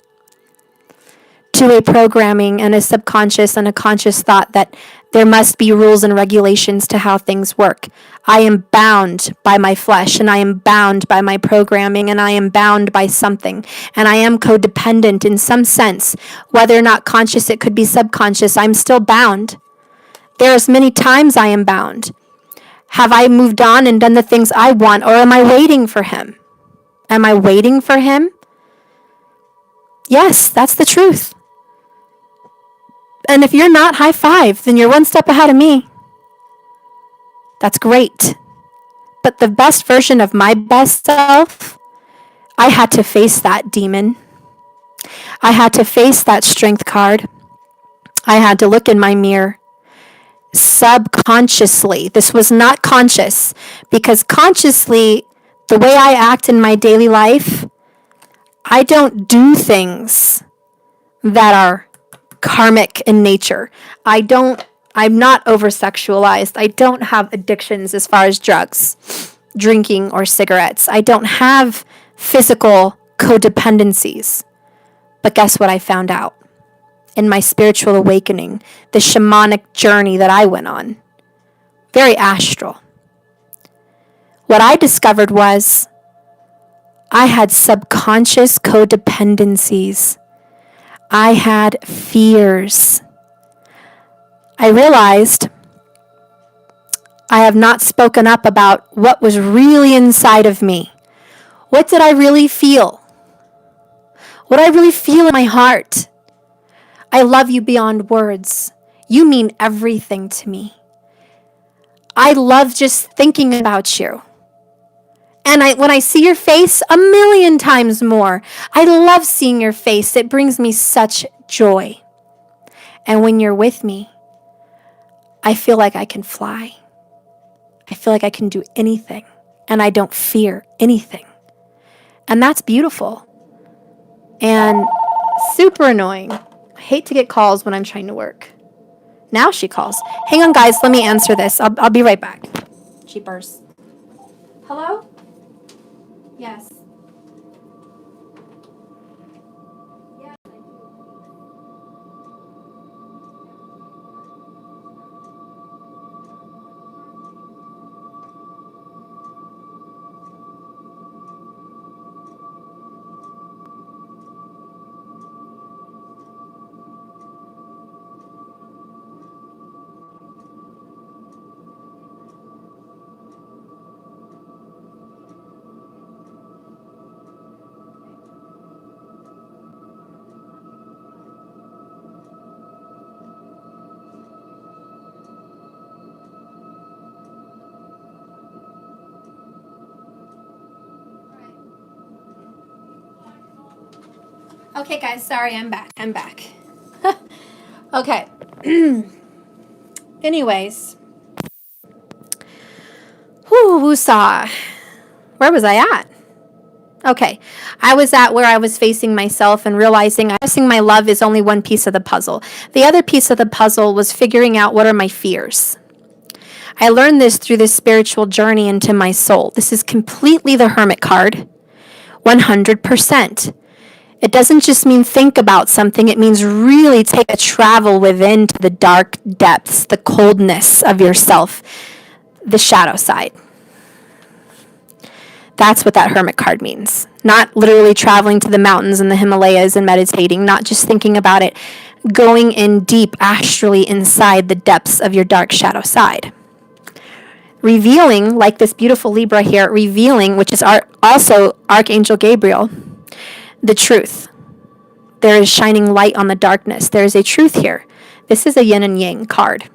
to a programming and a subconscious and a conscious thought that there must be rules and regulations to how things work. I am bound by my flesh, and I am bound by my programming, and I am bound by something, and I am codependent in some sense. Whether or not conscious, it could be subconscious, I'm still bound. There's many times I am bound. Have I moved on and done the things I want, or am I waiting for him? Am I waiting for him? Yes, that's the truth. And if you're not, high five, then you're one step ahead of me. That's great. But the best version of my best self, I had to face that demon. I had to face that strength card. I had to look in my mirror subconsciously. This was not conscious, because consciously, the way I act in my daily life, I don't do things that are karmic in nature. I'm not over-sexualized. I don't have addictions as far as drugs, drinking, or cigarettes. I don't have physical codependencies. But guess what I found out? In my spiritual awakening, the shamanic journey that I went on, very astral. What I discovered was I had subconscious codependencies. I had fears. I realized I have not spoken up about what was really inside of me. What did I really feel? What did I really feel in my heart? I love you beyond words. You mean everything to me. I love just thinking about you. And when I see your face, a million times more. I love seeing your face. It brings me such joy. And when you're with me, I feel like I can fly. I feel like I can do anything. And I don't fear anything. And that's beautiful. And super annoying. I hate to get calls when I'm trying to work. Now she calls. Hang on, guys. Let me answer this. I'll be right back. Cheapers. Hello? Yes. Okay, guys, sorry, I'm back. Okay. Anyways. Woosah. Where was I at? Okay. I was at where I was facing myself and realizing my love is only one piece of the puzzle. The other piece of the puzzle was figuring out what are my fears. I learned this through this spiritual journey into my soul. This is completely the Hermit card. 100%. It doesn't just mean think about something. It means really take a travel within to the dark depths, the coldness of yourself, the shadow side. That's what that Hermit card means. Not literally traveling to the mountains and the Himalayas and meditating, not just thinking about it, going in deep astrally inside the depths of your dark shadow side. Revealing, like this beautiful Libra here, revealing, which is also Archangel Gabriel, the truth. There is shining light on the darkness. There is a truth here. This is a yin and yang card.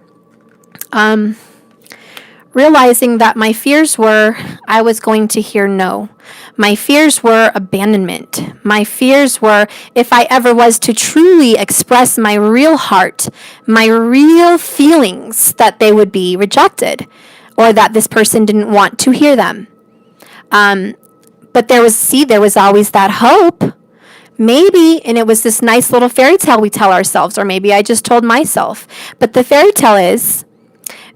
realizing that my fears were I was going to hear no. My fears were abandonment. My fears were if I ever was to truly express my real heart, my real feelings, that they would be rejected or that this person didn't want to hear them. But there was always that hope. Maybe, and it was this nice little fairy tale we tell ourselves, or maybe I just told myself. But the fairy tale is,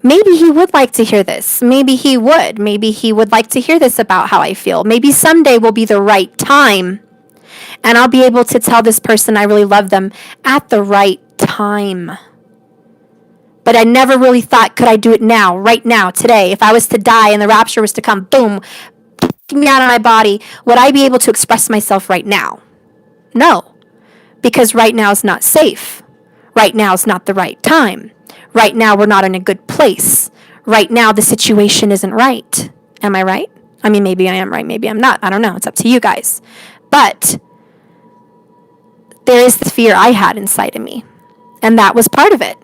maybe he would like to hear this. Maybe he would. Maybe he would like to hear this about how I feel. Maybe someday will be the right time, and I'll be able to tell this person I really love them at the right time. But I never really thought, could I do it now, right now, today? If I was to die and the rapture was to come, boom, take me out of my body, would I be able to express myself right now? No, because right now is not safe. Right now is not the right time. Right now we're not in a good place. Right now the situation isn't right. Am I right? I mean, maybe I am right, maybe I'm not. I don't know. It's up to you guys. But there is this fear I had inside of me, and that was part of it.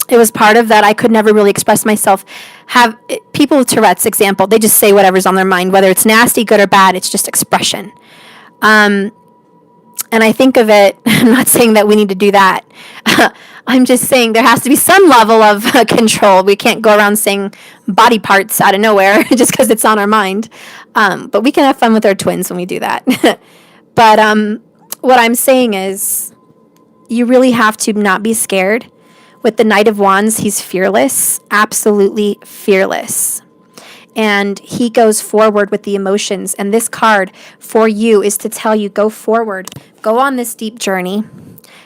It was part of that I could never really express myself. People with Tourette's, example, they just say whatever's on their mind, whether it's nasty, good, or bad, it's just expression. And I think of it, I'm not saying that we need to do that. I'm just saying there has to be some level of control. We can't go around saying body parts out of nowhere just because it's on our mind. But we can have fun with our twins when we do that. But what I'm saying is you really have to not be scared. With the Knight of Wands, he's fearless, absolutely fearless. And he goes forward with the emotions. And this card for you is to tell you, go forward, go on this deep journey,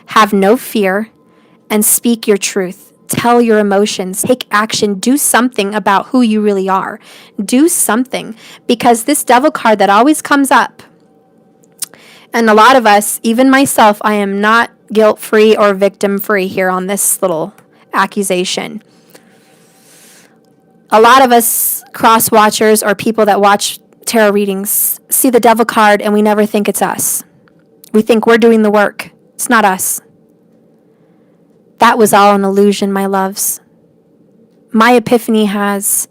have no fear, and speak your truth. Tell your emotions, take action, do something about who you really are. Do something, because this Devil card that always comes up, and a lot of us, even myself, I am not guilt-free or victim-free here on this little accusation. A lot of us cross-watchers or people that watch tarot readings see the Devil card and we never think it's us. We think we're doing the work. It's not us. That was all an illusion, my loves. My epiphany has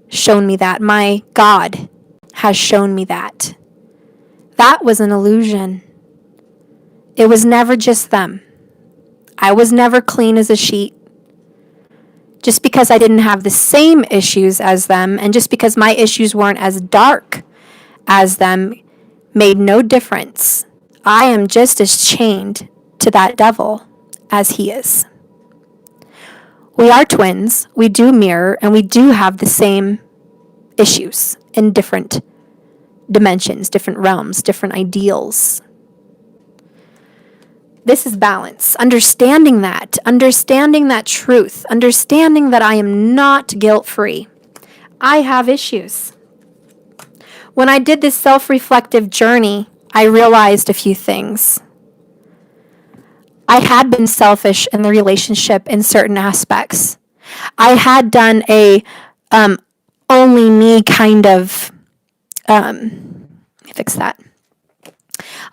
shown me that. My God has shown me that. That was an illusion. It was never just them. I was never clean as a sheet. Just because I didn't have the same issues as them, and just because my issues weren't as dark as them, made no difference. I am just as chained to that devil as he is. We are twins. We do mirror, and we do have the same issues in different dimensions, different realms, different ideals. This is balance. Understanding that truth, understanding that I am not guilt-free. I have issues. When I did this self-reflective journey, I realized a few things. I had been selfish in the relationship in certain aspects. I had done a only me kind of, let me fix that.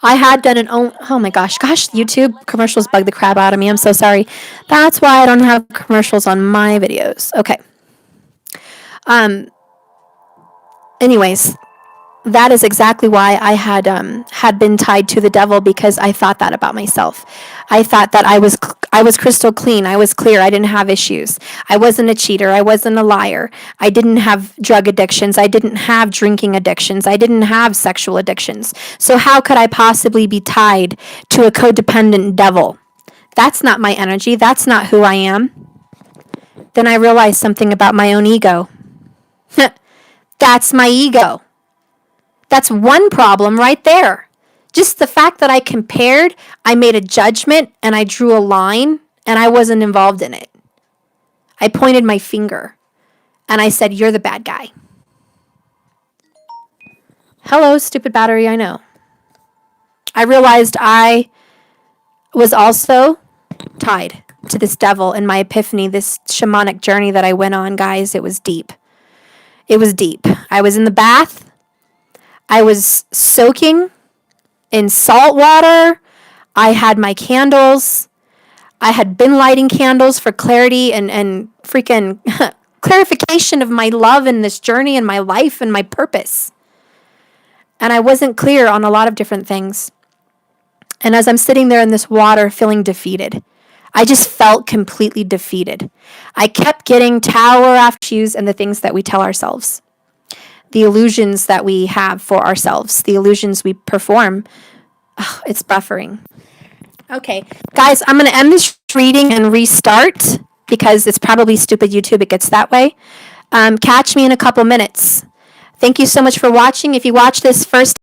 I had done oh my gosh, YouTube commercials bug the crap out of me. I'm so sorry. That's why I don't have commercials on my videos. Okay. Anyways, that is exactly why I had been tied to the devil, because I thought that about myself. I thought that I was crystal clean. I was clear. I didn't have issues. I wasn't a cheater. I wasn't a liar. I didn't have drug addictions. I didn't have drinking addictions. I didn't have sexual addictions. So how could I possibly be tied to a codependent devil? That's not my energy. That's not who I am. Then I realized something about my own ego. That's my ego. That's one problem right there. Just the fact that I compared, I made a judgment, and I drew a line, and I wasn't involved in it. I pointed my finger, and I said, you're the bad guy. Hello, stupid battery, I know. I realized I was also tied to this devil in my epiphany, this shamanic journey that I went on, guys. It was deep. It was deep. I was in the bath. I was soaking in salt water. I had my candles. I had been lighting candles for clarity and freaking clarification of my love and this journey and my life and my purpose. And I wasn't clear on a lot of different things. And as I'm sitting there in this water feeling defeated, I just felt completely defeated. I kept getting tower after issues and the things that we tell ourselves, the illusions that we have for ourselves, the illusions we perform. Oh, it's buffering. Okay, guys, I'm going to end this reading and restart because it's probably stupid YouTube. It gets that way. Catch me in a couple minutes. Thank you so much for watching. If you watch this first